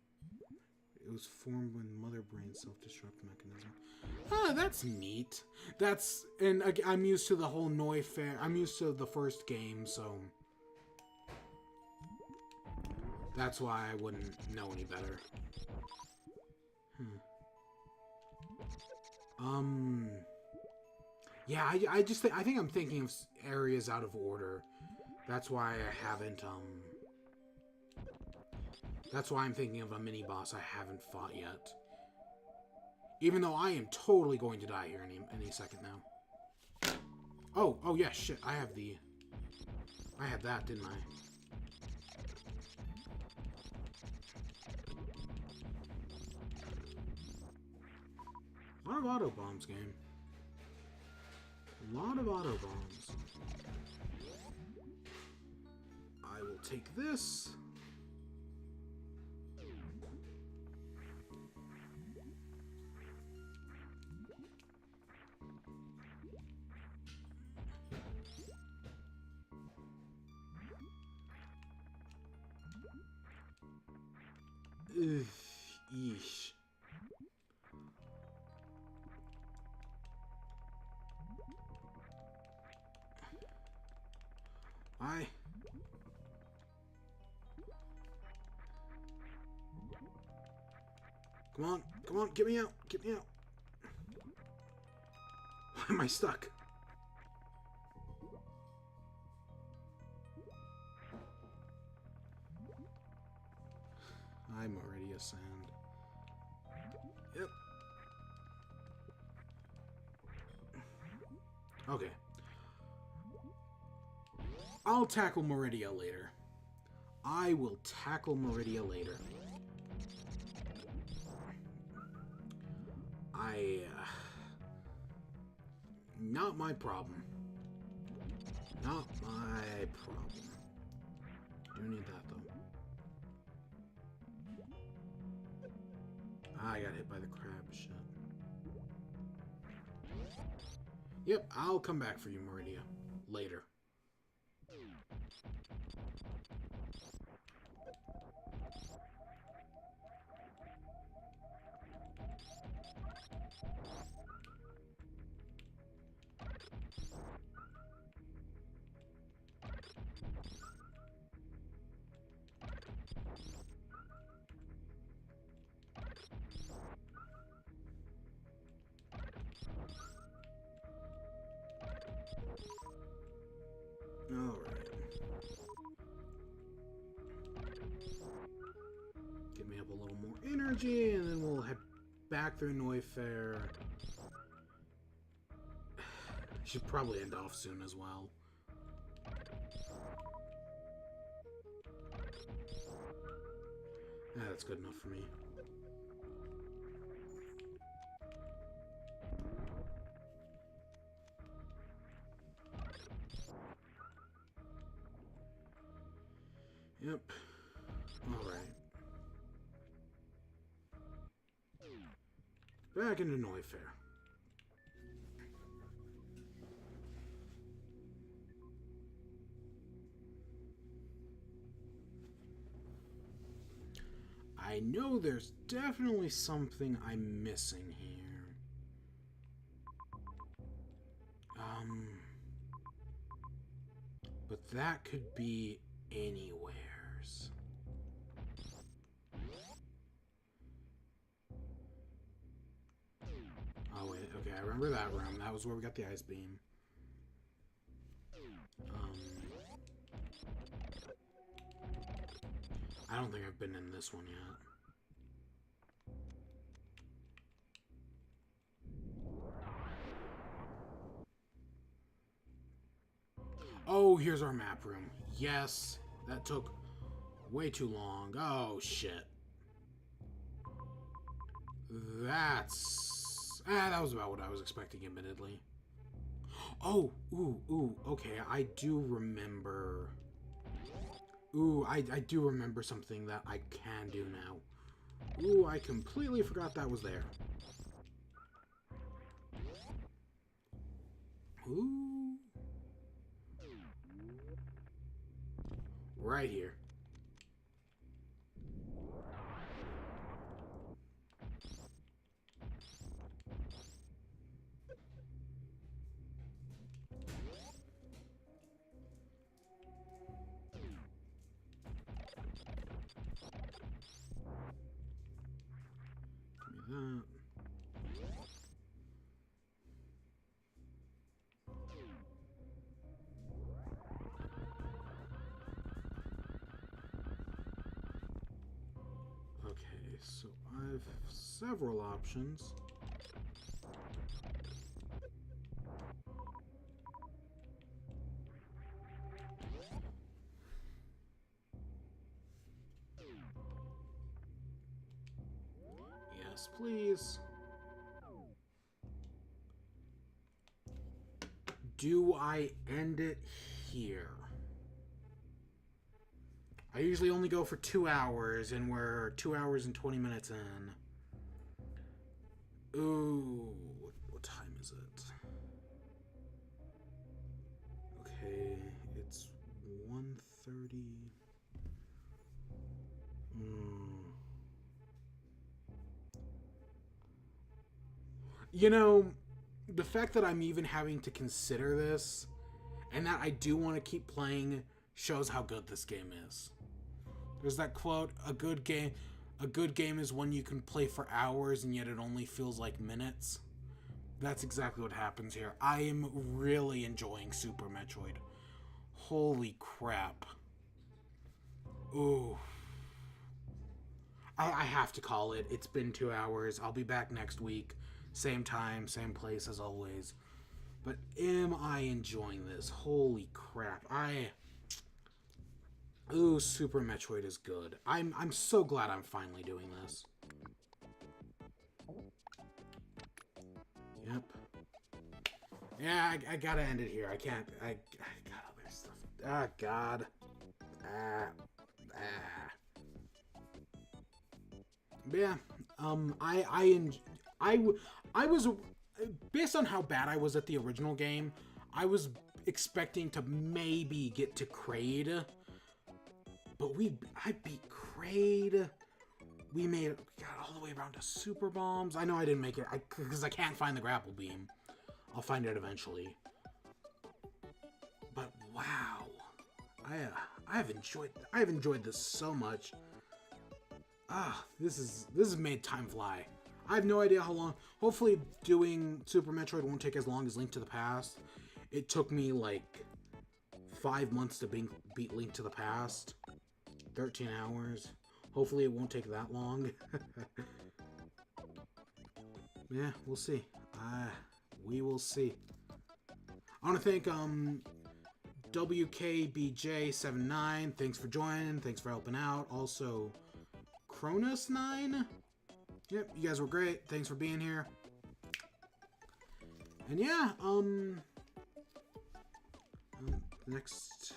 It was formed when Mother Brain's self-destruct mechanism. Ah, that's neat. That's... And I'm used to the whole Noi Fair... I'm used to the first game, so... That's why I wouldn't know any better. Yeah, I just think... I think I'm thinking of areas out of order. That's why I haven't, That's why I'm thinking of a mini-boss I haven't fought yet. Even though I am totally going to die here any second now. Oh yeah, shit, I had that, didn't I? A lot of auto bombs, game. A lot of auto bombs. I will take this. Ugh, yeesh. Come on, come on, get me out, get me out. Why am I stuck? I'm already a sand. Yep. Okay. I'll tackle Meridia later. I will tackle Meridia later. Not my problem. Not my problem. Do need that, though. I got hit by the crab shit. Yep, I'll come back for you, Meridia. Later. Alright. Get me up a little more energy, and then we'll head back through Neufair. Should probably end off soon as well. Yeah, that's good enough for me. Yep. Alright. Back into Neufair. I know there's definitely something I'm missing here. But that could be anywheres. Oh wait, okay, I remember that room. That was where we got the ice beam. I don't think I've been in this one yet. Oh, here's our map room. Yes, that took way too long. Oh, shit. That was about what I was expecting, admittedly. Oh, ooh, okay, I do remember. Ooh, I do remember something that I can do now. Ooh, I completely forgot that was there. Ooh. Right here. Give me that. Okay, so I've several options. Yes, please. Do I end it here? I usually only go for 2 hours, and we're 2 hours and 20 minutes in. Ooh, what time is it? Okay, it's 1:30. You know, the fact that I'm even having to consider this, and that I do want to keep playing, shows how good this game is. There's that quote, a good A good game is one you can play for hours and yet it only feels like minutes. That's exactly what happens here. I am really enjoying Super Metroid. Holy crap. Ooh. I have to call it. It's been 2 hours. I'll be back next week. Same time, same place as always. But am I enjoying this? Holy crap. Ooh, Super Metroid is good. I'm so glad I'm finally doing this. Yep. Yeah, I gotta end it here. I can't. I got other stuff. Ah, God. But yeah. I was, based on how bad I was at the original game, I was expecting to maybe get to Kraid. But I beat Kraid. We got all the way around to Super Bombs. I know I didn't make it because I can't find the grapple beam. I'll find it eventually. But wow, I've enjoyed this so much. This has made time fly. I have no idea how long. Hopefully, doing Super Metroid won't take as long as Link to the Past. It took me like 5 months to beat Link to the Past. 13 hours. Hopefully, it won't take that long. Yeah, we'll see. We will see. I want to thank WKBJ79. Thanks for joining. Thanks for helping out. Also, Cronus9. Yep, you guys were great. Thanks for being here. And yeah, next,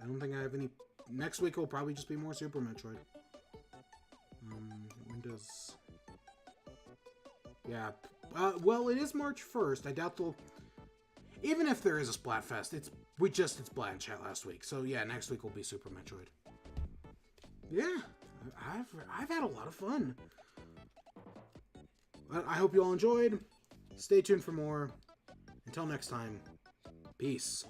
I don't think I have any. Next week will probably just be more Super Metroid. When does? Yeah. Well, it is March 1st. I doubt they'll. Even if there is a Splatfest, it's Splat in chat last week. So yeah, next week will be Super Metroid. Yeah, I've had a lot of fun. I hope you all enjoyed. Stay tuned for more. Until next time, peace.